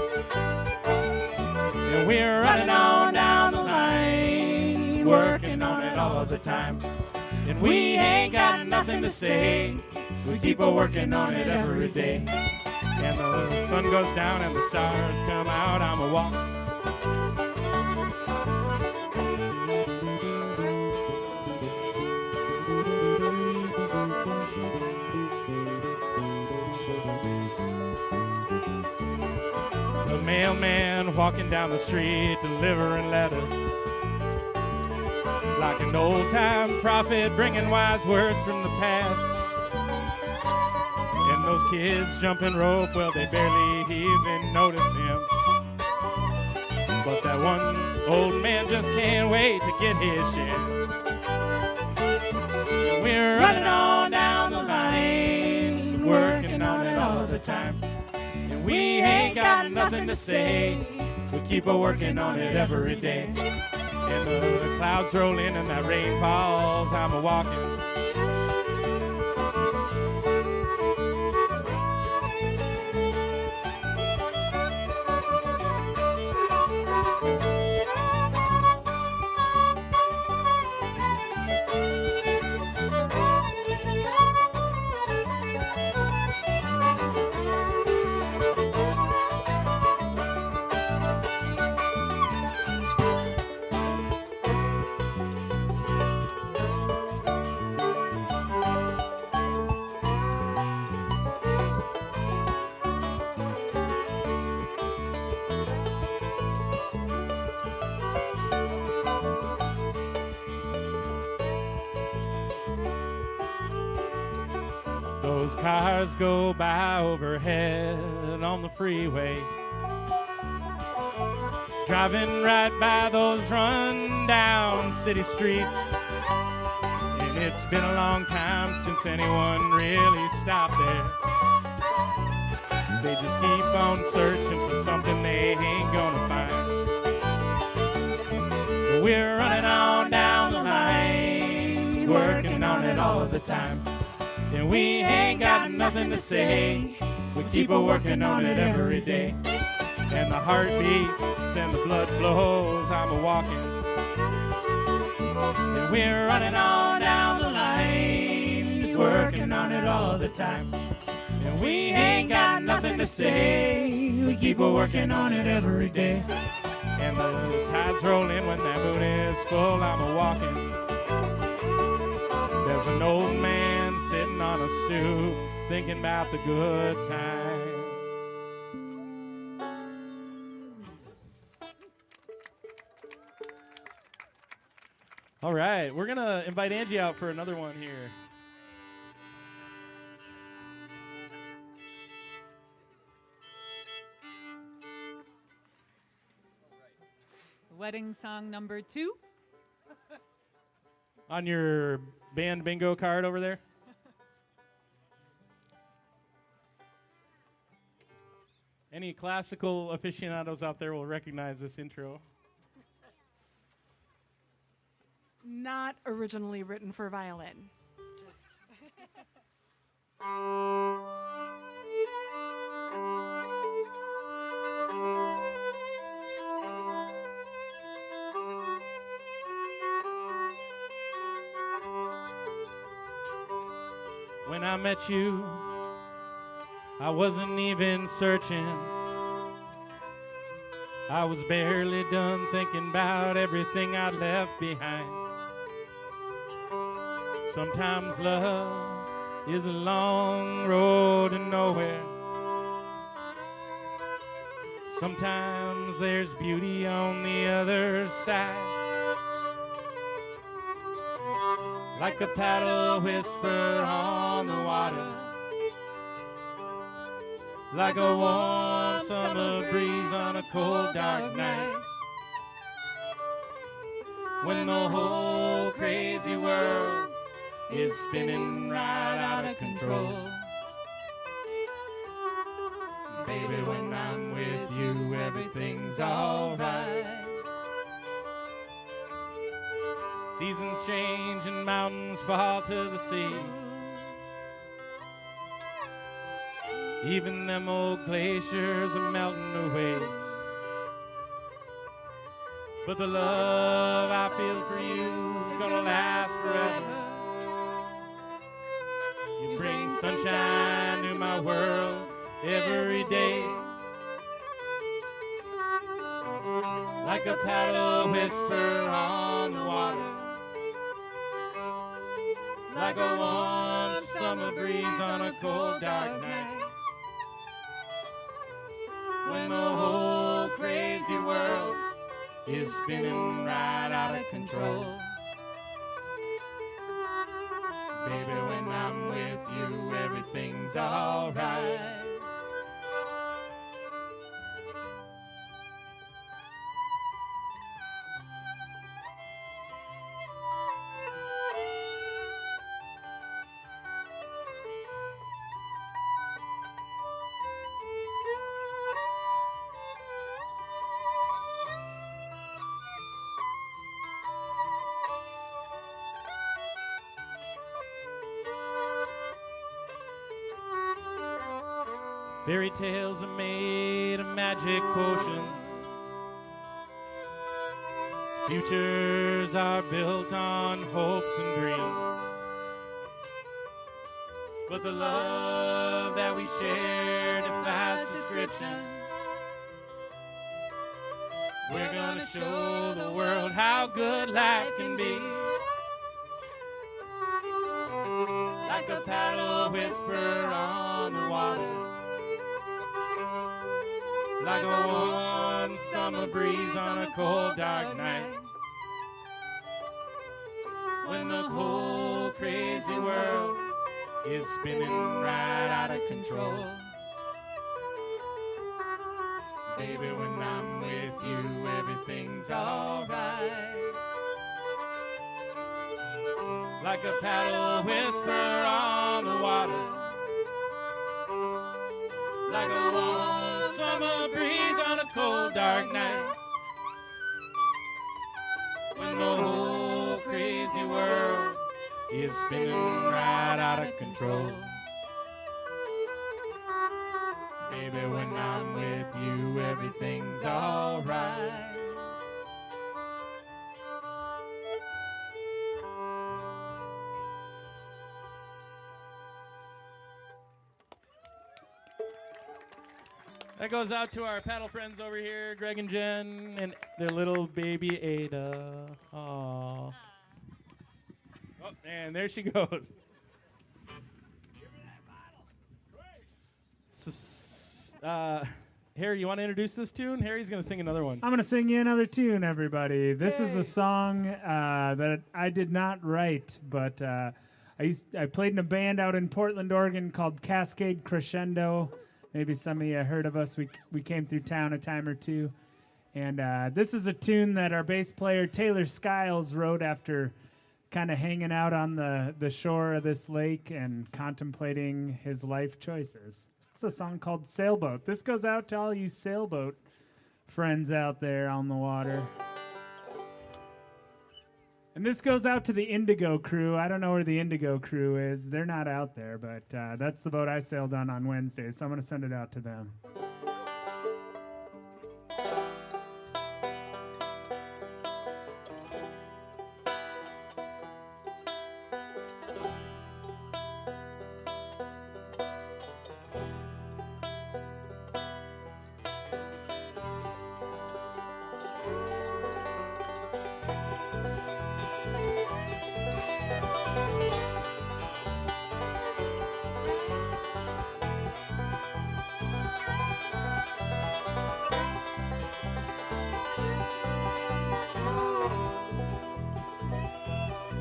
And we're running on down the line, working on it all the time. And we ain't got nothing to say. We keep a working on it every day. And the sun goes down and the stars come out. I'm a walking. Mailman walking down the street delivering letters, like an old-time prophet bringing wise words from the past. And those kids jumping rope, well, they barely even notice him. But that one old man just can't wait to get his share. And we're running on down the line, working on it all the time. And we ain't got nothing to say. We keep a working on it every day. And the clouds roll in and that rain falls, I'm a-walking. Those cars go by overhead on the freeway, driving right by those run-down city streets. And it's been a long time since anyone really stopped there. They just keep on searching for something they ain't gonna find. But we're running on down the line, working on it all the time. And we ain't got nothing to say. We keep a-working on it every day. And the heart beats and the blood flows, I'm a-walking. And we're running on down the line, just working on it all the time. And we ain't got nothing to say. We keep a-working on it every day. And the tides roll in when that moon is full, I'm a-walking. There's an old man sitting on a stoop, thinking about the good time. All right, we're gonna invite Angie out for another one here. Wedding song number 2. On your band bingo card over there. Any classical aficionados out there will recognize this intro. Not originally written for violin. Just When I met you, I wasn't even searching. I was barely done thinking about everything I left behind. Sometimes love is a long road to nowhere. Sometimes there's beauty on the other side. Like a paddle whisper on the water, like a warm summer breeze on a cold dark night. When the whole crazy world is spinning right out of control. Baby, when I'm with you, everything's alright. Seasons change and mountains fall to the sea. Even them old glaciers are melting away. But the love I feel for you is gonna last forever. You bring sunshine to my world every day. Like a paddle whisper on the water, like a warm summer breeze on a cold dark night. When the whole crazy world is spinning right out of control. Baby, when I'm with you, everything's alright. Fairy tales are made of magic potions. Futures are built on hopes and dreams. But the love that we share defies description. We're gonna show the world how good life can be. Like a paddle whisper on the water. Like a warm summer breeze on a cold dark night. When the whole crazy world is spinning right out of control. Baby, when I'm with you, everything's alright. Like a paddle whisper on the water. Like a warm summer breeze on a cold dark night. When the whole crazy world is spinning right out of control. Baby, when I'm with you, everything's alright. That goes out to our paddle friends over here, Greg and Jen, and their little baby Ada. Aww. Oh, and there she goes. Harry, you want to introduce this tune? Harry's going to sing another one. I'm going to sing you another tune, everybody. This is a song that I did not write, but I played in a band out in Portland, Oregon called Cascade Crescendo. Maybe some of you heard of us. We came through town a time or two. And this is a tune that our bass player, Taylor Skiles, wrote after kind of hanging out on the shore of this lake and contemplating his life choices. It's a song called Sailboat. This goes out to all you sailboat friends out there on the water. And this goes out to the Indigo crew. I don't know where the Indigo crew is. They're not out there, but that's the boat I sailed on Wednesday, so I'm going to send it out to them.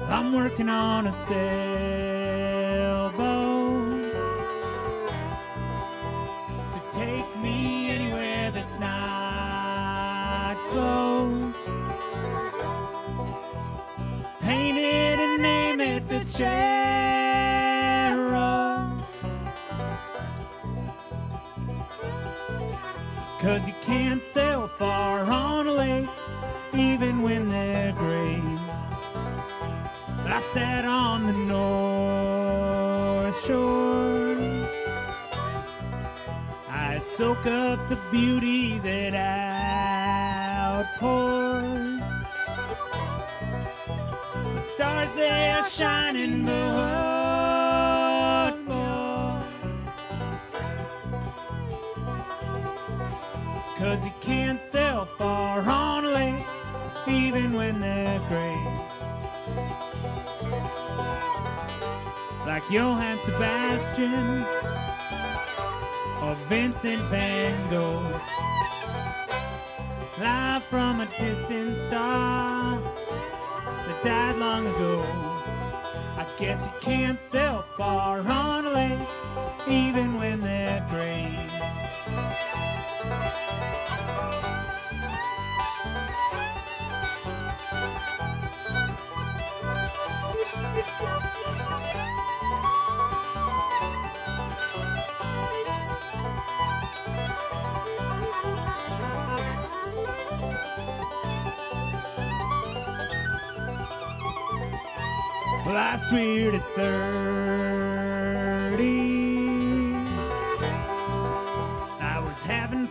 I'm working on a sailboat to take me anywhere that's not closed. Paint it and name it Fitzgerald, 'cause you can't sail far on a lake even when they're gray. I sat on the North Shore. I soak up the beauty that outpours. The stars, they are shining, but what for? 'Cause you can't sail far on a lake even when they're gray. Like Johann Sebastian or Vincent van Gogh, live from a distant star that died long ago. I guess you can't sail far on a lake even when they're gray. Life's weird at 30.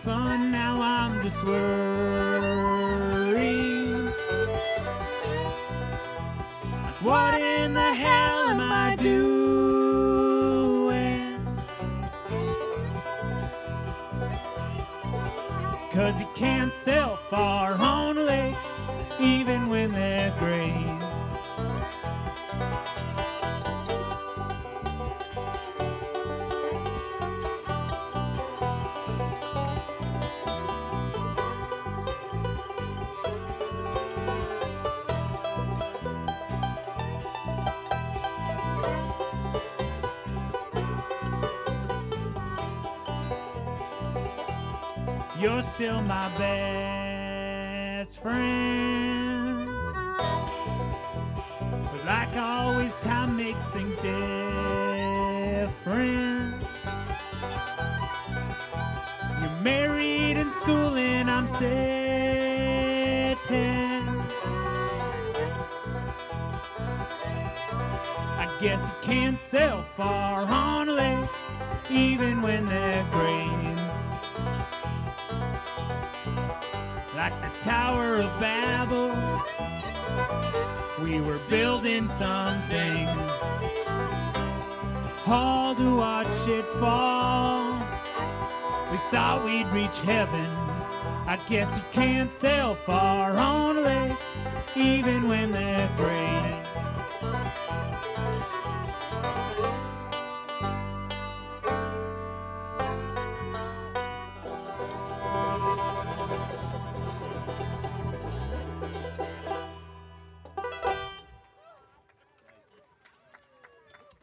fun, now I'm just worried. Like, what in the hell am I doing? 'Cause you can't sail far on a lake, even when they're gray. You're still my best friend. But like always, time makes things different. You're married and schooling, I'm sitting. I guess you can't sail far on a lake, even when they're green. Like the Tower of Babel, we were building something, all to watch it fall. We thought we'd reach heaven. I guess you can't sail far on a lake, even when they're gray.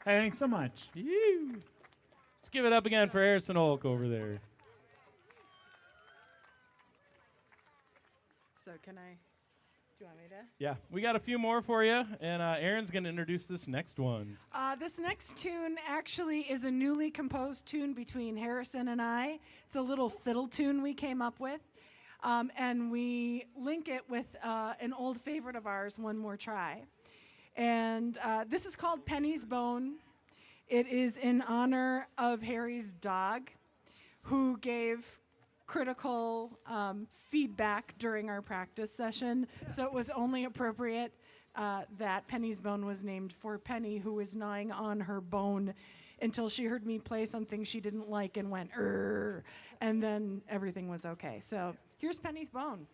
Thanks so much. Ew. Let's give it up again for Harrison Olk over there. So do you want me to? Yeah, we got a few more for you, and Aaron's going to introduce this next one. This next tune actually is a newly composed tune between Harrison and I. It's a little fiddle tune we came up with, and we link it with an old favorite of ours, One More Try. And this is called Penny's Bone. It is in honor of Harry's dog, who gave critical feedback during our practice session. So it was only appropriate that Penny's Bone was named for Penny, who was gnawing on her bone until she heard me play something she didn't like and went, "Urgh," and then everything was okay. So here's Penny's Bone.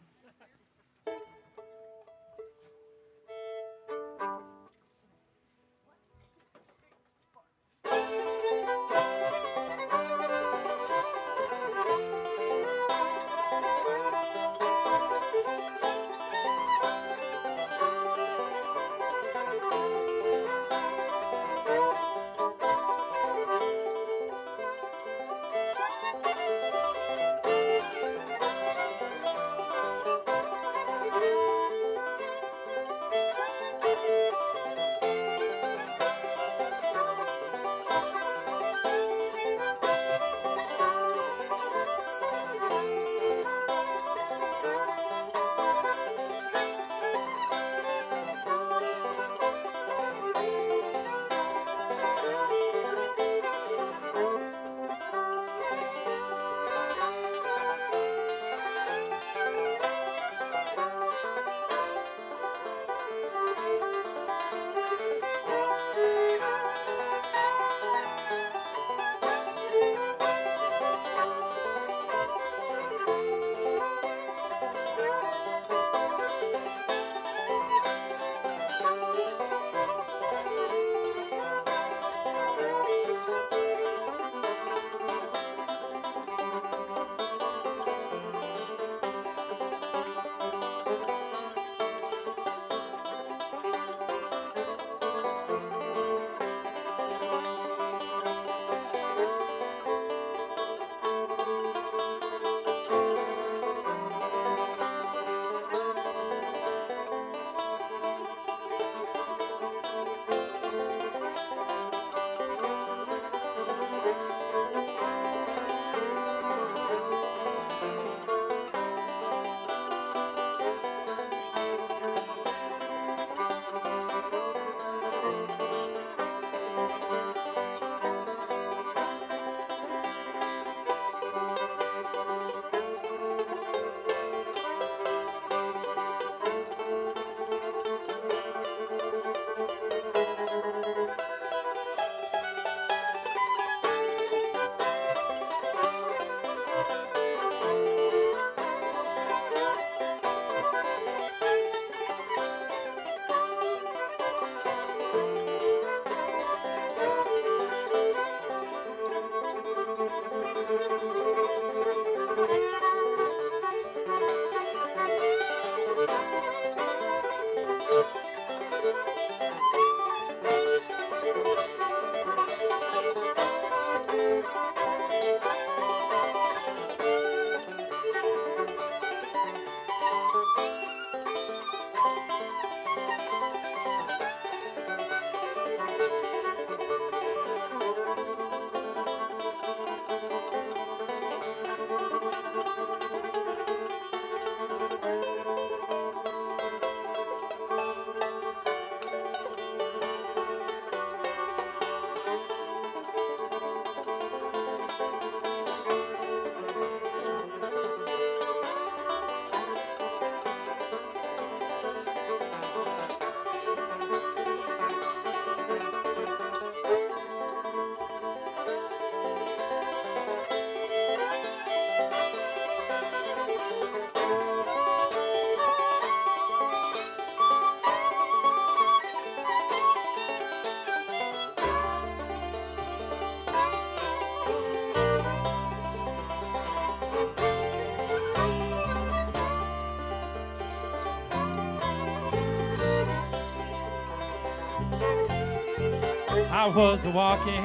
I was walking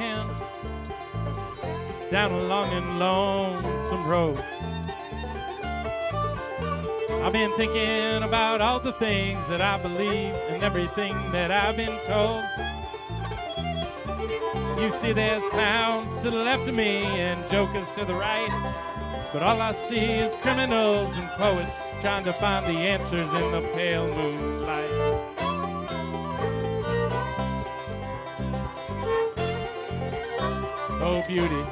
down a long and lonesome road. I've been thinking about all the things that I believe and everything that I've been told. You see there's clowns to the left of me and jokers to the right, but all I see is criminals and poets trying to find the answers in the pale moonlight. Oh, beauty,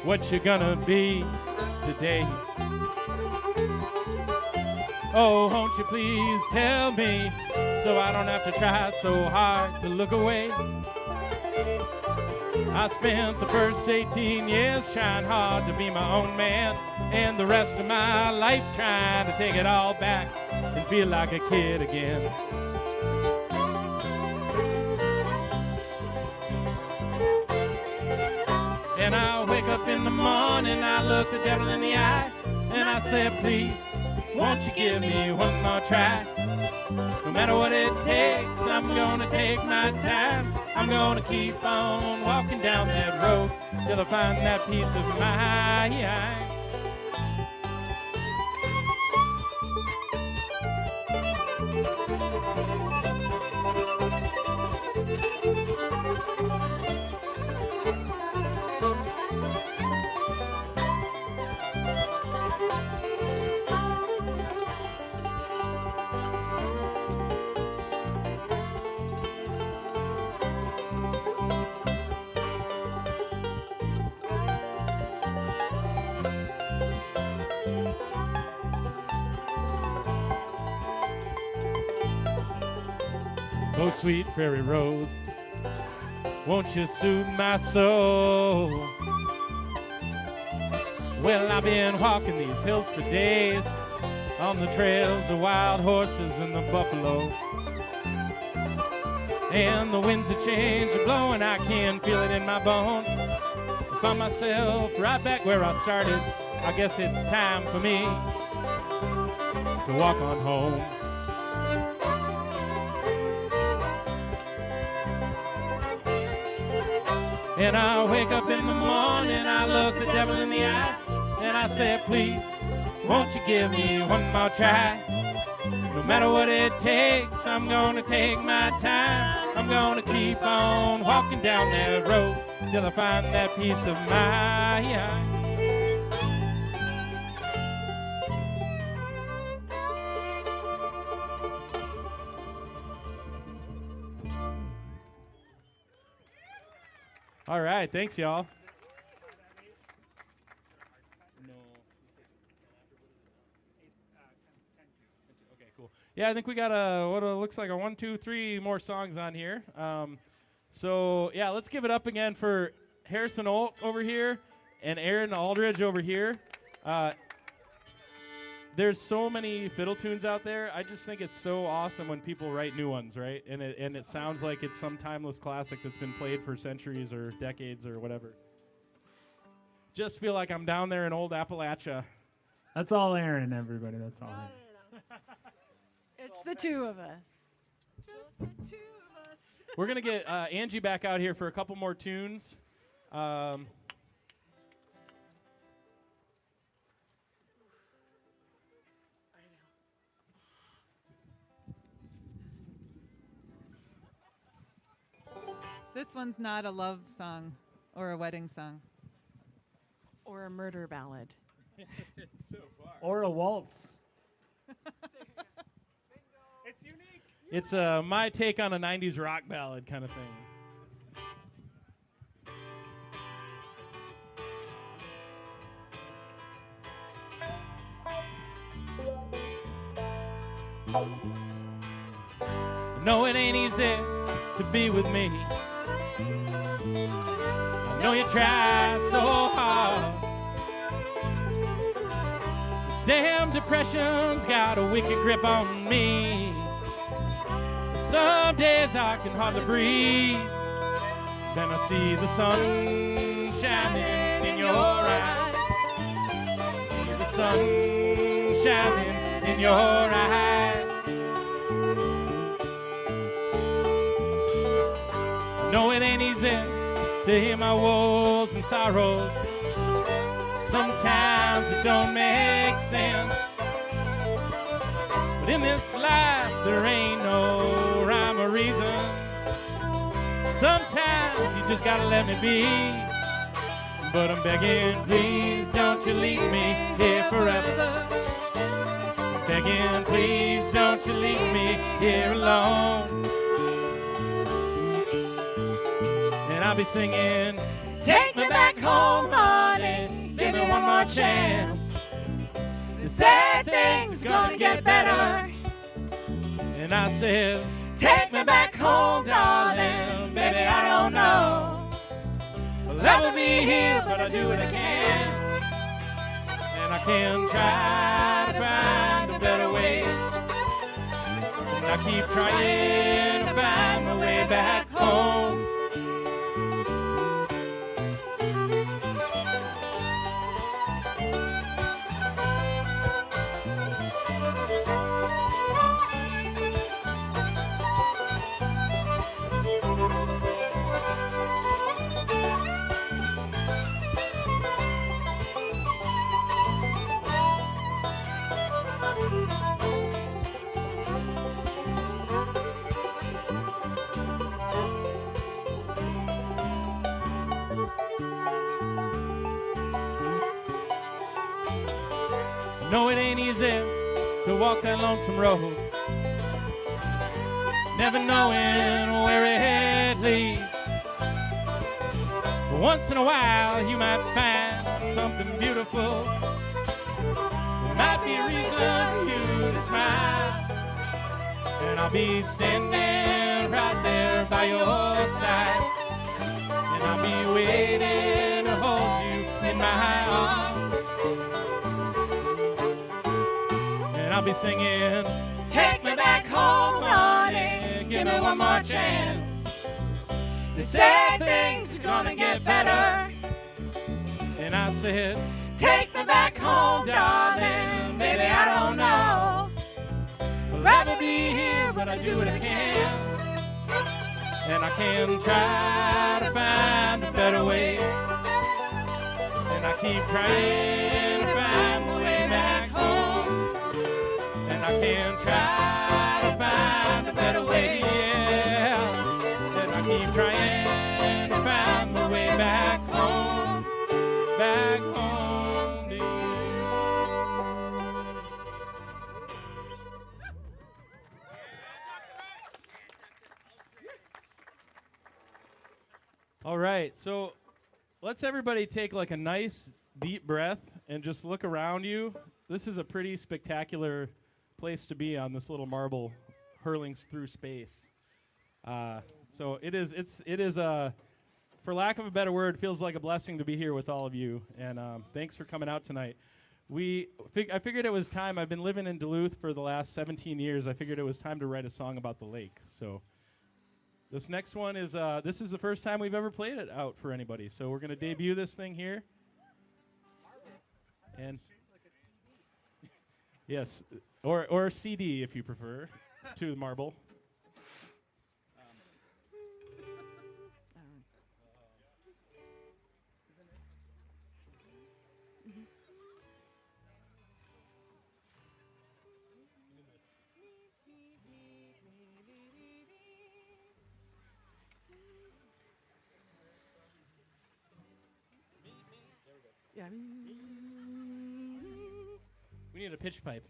what you gonna be today? Oh, won't you please tell me so I don't have to try so hard to look away? I spent the first 18 years trying hard to be my own man, and the rest of my life trying to take it all back and feel like a kid again. And I wake up in the morning, I look the devil in the eye, and I say, please, won't you give me one more try? No matter what it takes, I'm gonna take my time. I'm gonna keep on walking down that road till I find that peace of mind. Oh, sweet prairie rose, won't you soothe my soul? Well, I've been walking these hills for days, on the trails of wild horses and the buffalo. And the winds of change are blowing, I can feel it in my bones. I found myself right back where I started. I guess it's time for me to walk on home. And I wake up in the morning, I look the devil in the eye, and I say, please, won't you give me one more try? No matter what it takes, I'm gonna take my time. I'm gonna keep on walking down that road till I find that peace of mind. All right, thanks, y'all. Okay, cool. Yeah, I think we got what looks like a 1, 2, 3 more songs on here. So yeah, let's give it up again for Harrison Olt over here and Aaron Aldridge over here. There's so many fiddle tunes out there. I just think it's so awesome when people write new ones, right? And it sounds like it's some timeless classic that's been played for centuries or decades or whatever. Just feel like I'm down there in old Appalachia. That's all Aaron, everybody. That's all Aaron. It's the two of us. Just the two of us. We're going to get Angie back out here for a couple more tunes. This one's not a love song or a wedding song. Or a murder ballad. So far. Or a waltz. It's unique. It's my take on a 90s rock ballad kind of thing. No, it ain't easy to be with me. I know you try so hard. This damn depression's got a wicked grip on me. Some days I can hardly breathe. Then I see the sun shining in your eyes. See the sun shining in your eyes. No, it ain't easy to hear my woes and sorrows. Sometimes it don't make sense. But in this life, there ain't no rhyme or reason. Sometimes you just gotta let me be. But I'm begging, please don't you leave me here forever. Begging, please don't you leave me here alone. And I'll be singing, take me back home, honey, give me one more chance. The sad things gonna get better. And I said, take me back home, darling, baby, I don't know. I'll never be here, but I'll do what I can. And I can try to find a better way. And I keep trying to find my way back home. No, it ain't easy to walk that lonesome road, never knowing where it leads. But once in a while you might find something beautiful. There might be a reason for you to smile. And I'll be standing right there by your side. And I'll be waiting to hold you in my arms. And I'll be singing, take me back home, honey, give me one more chance. They say things are gonna get better. And I said, take me back home, darling, baby, I don't know. I'll never be here, but I do what I can. And I can try to find a better way. And I keep trying to find my way back home. And I can try to find a better way, yeah. And I keep trying to find my way back home to you. All right, so let's everybody take like a nice deep breath and just look around you. This is a pretty spectacular place to be on this little marble hurling through space. So it is for lack of a better word, feels like a blessing to be here with all of you. And thanks for coming out tonight. I figured it was time. I've been living in Duluth for the last 17 years. I figured it was time to write a song about the lake. So this next one is this is the first time we've ever played it out for anybody. So we're gonna debut this thing here. And yes, or CD if you prefer, to the marble. Yeah. We need a pitch pipe.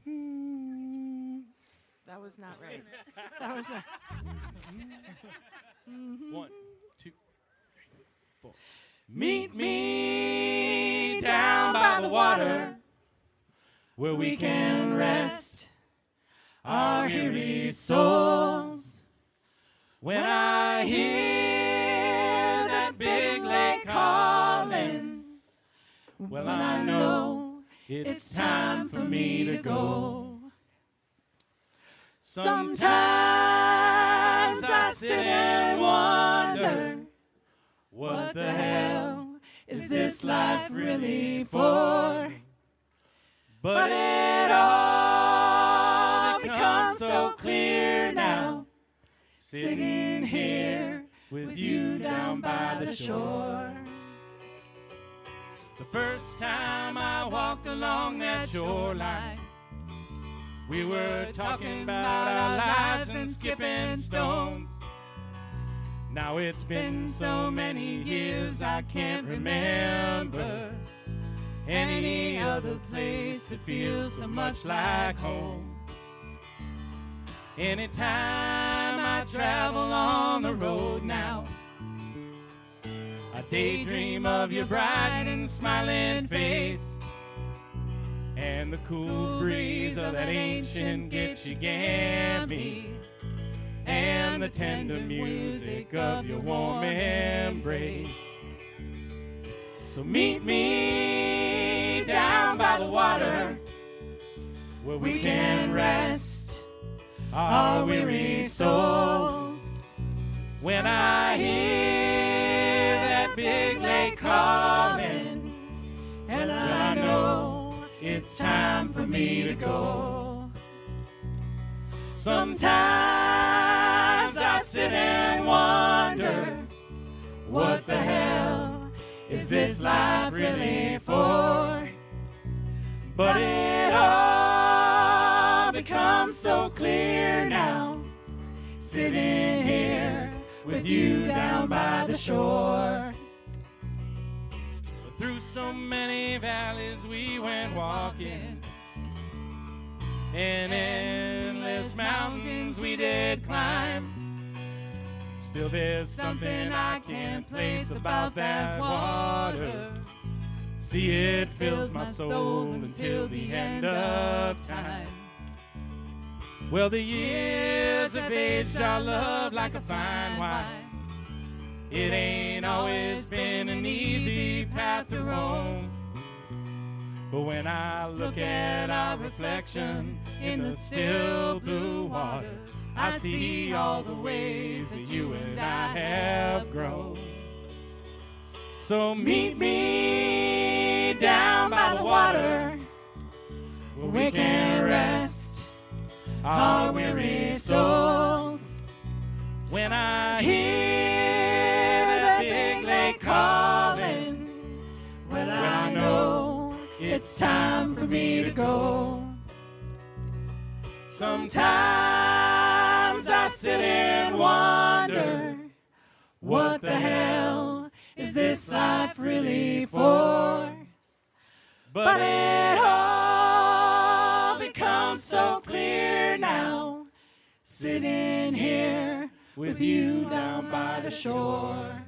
That was not right. That was a 1, 2, 3, 4. Meet me down by the water where we can rest our weary souls. When I hear that big lake calling, well, I know it's time for me to go. Sometimes I sit and wonder, what the hell is this life really for? But it all becomes so clear now, sitting here with you down by the shore. The first time I walked along that shoreline, we were talking about our lives and skipping stones. Now it's been so many years I can't remember any other place that feels so much like home. Anytime I travel on the road now, I daydream of your bright and smiling face and the cool breeze of that ancient Gitchigami and the tender music of your warm embrace. So meet me down by the water where we can rest our weary souls. When I hear that big lake calling, and I know it's time for me to go. Sometimes I sit and wonder, what the hell is this life really for? But it all becomes so clear now, sitting here with you down by the shore. Through so many valleys we went walking, and endless mountains we did climb. Still there's something I can't place about that water. See, it fills my soul until the end of time. Well, the years have aged our love like a fine wine. It ain't always been an easy path to roam. But when I look at our reflection in the still blue waters, I see all the ways that you and I have grown. So meet me down by the water where we can rest our weary souls. When I hear the big lake calling, well, I know it's time for me to go. Sometimes I sit and wonder, what the hell is this life really for? But it all becomes so clear now, sitting here with you down by the shore.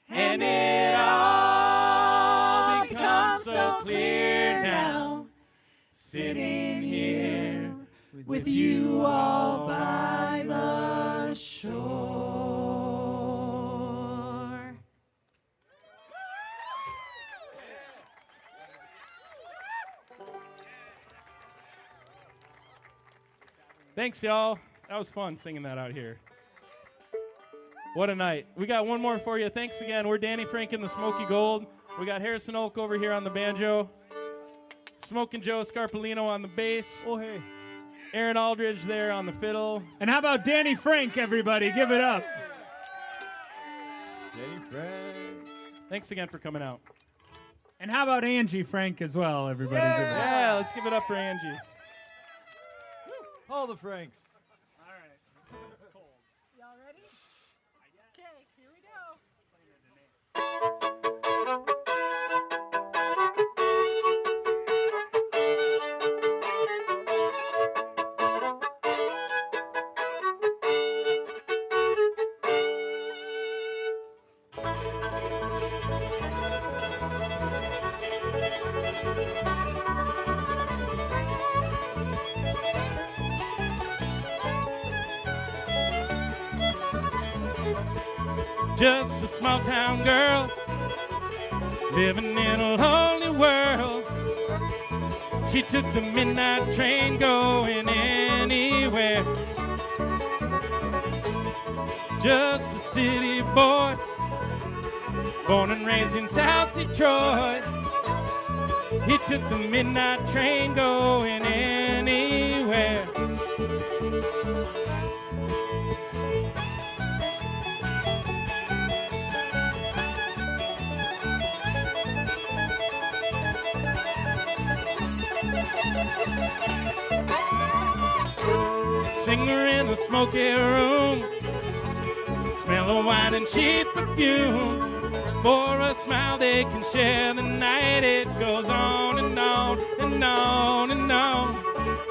And it all becomes so clear now, sitting here with you all by the shore. Thanks, y'all. That was fun singing that out here. What a night. We got one more for you. Thanks again. We're Danny Frank and the Smoky Gold. We got Harrison Oak over here on the banjo. Smokin' Joe Scarpolino on the bass. Oh, hey. Aaron Aldridge there on the fiddle. And how about Danny Frank, everybody? Give it up. Danny Frank. Thanks again for coming out. And how about Angie Frank as well, everybody? Give it up. Yeah, let's give it up for Angie. All the Franks. Y'all ready? Okay, here we go. Just a small town girl living in a lonely world. She took the midnight train going anywhere. Just a city boy, born and raised in South Detroit. He took the midnight train going anywhere. singer in a smoky room, smell of wine and cheap perfume. For a smile they can share the night. It goes on and on and on and on.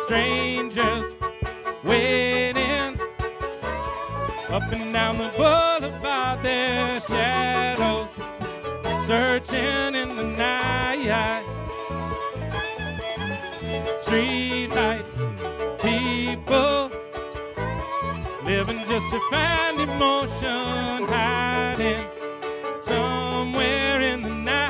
Strangers waiting up and down the boulevard, their shadows searching in the night. Streetlights, people living just to find emotion, hiding somewhere in the night.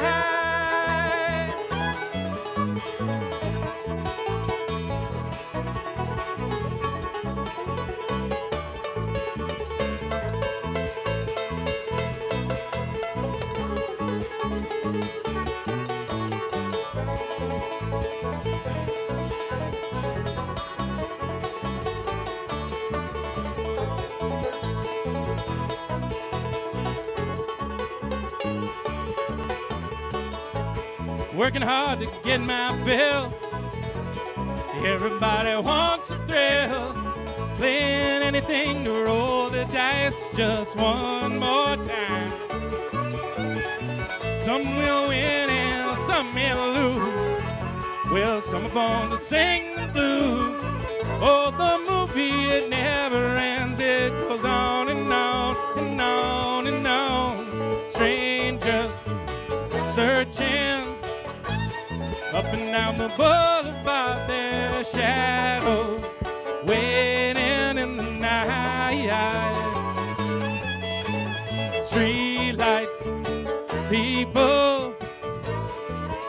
Working hard to get my fill. Everybody wants a thrill. Playing anything to roll the dice just one more time. Some will win and some will lose. Well, some are born to sing the blues. Oh, the movie, it never ends. It goes on and on and on and on. Strangers searching up and down the boulevard, their shadows waiting in the night. Streetlights, people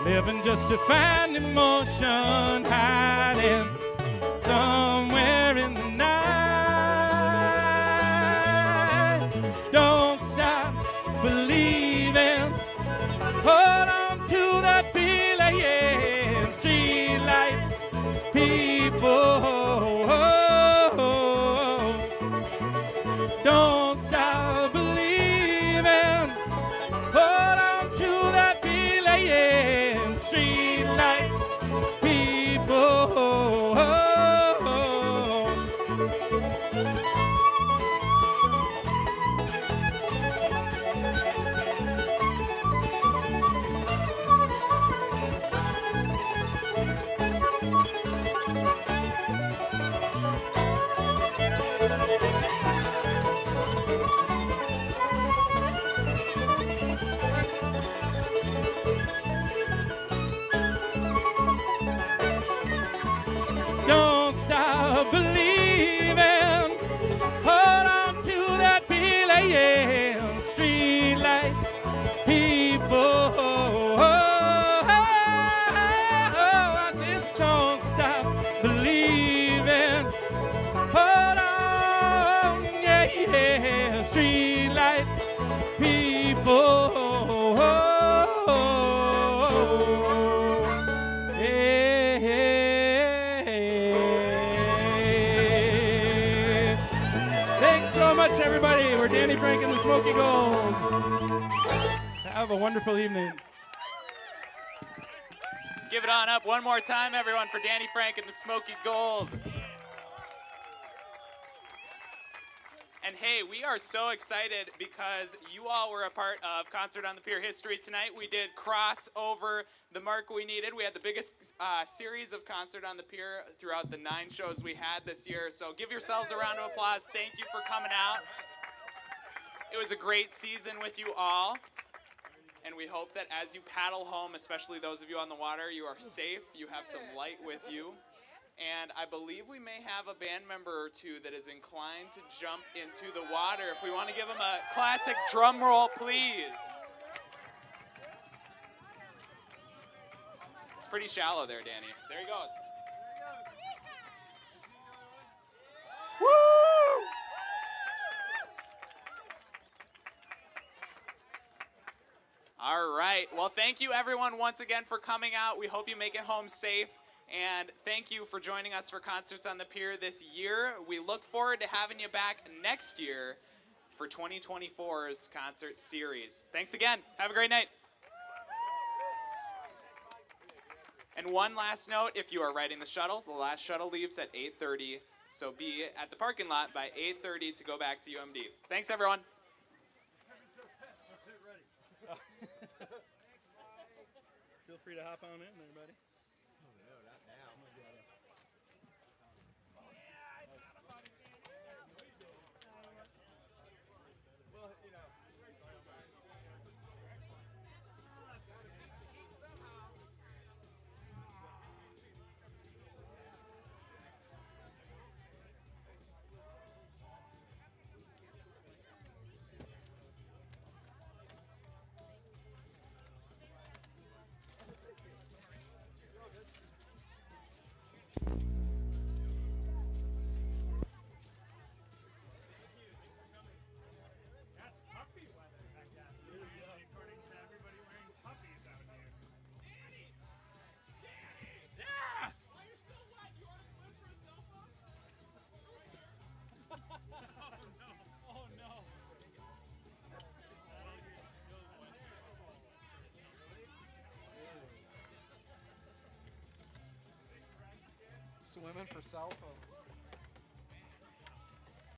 living just to find emotion, hiding somewhere in the night. Don't stop believing. Hold on to that feeling, yeah. Streetlights, people, don't stop believing. Hold on to that feeling, yeah. Streetlights, people. Don't stop believing. Hold on to that feeling, yeah. Streetlight people. I said, don't stop believing. Hold on, yeah, yeah. Streetlight people. Thanks so much, everybody. We're Danny Frank and the Smoky Gold. Have a wonderful evening. Give it on up one more time, everyone, for Danny Frank and the Smoky Gold. And hey, we are so excited because you all were a part of Concert on the Pier history tonight. We did cross over the mark we needed. We had the biggest series of Concert on the Pier throughout the 9 shows we had this year. So give yourselves a round of applause. Thank you for coming out. It was a great season with you all. And we hope that as you paddle home, especially those of you on the water, you are safe, you have some light with you. And I believe we may have a band member or two that is inclined to jump into the water. If we want to give them a classic drum roll, please. It's pretty shallow there, Danny. There he goes. Woo! All right. Well, thank you, everyone, once again for coming out. We hope you make it home safe. And thank you for joining us for Concerts on the Pier this year. We look forward to having you back next year for 2024's concert series. Thanks again. Have a great night. And one last note, if you are riding the shuttle, the last shuttle leaves at 8:30 So be at the parking lot by 8:30 to go back to UMD. Thanks, everyone. Feel free to hop on in there, buddy. Swimming for cell phone.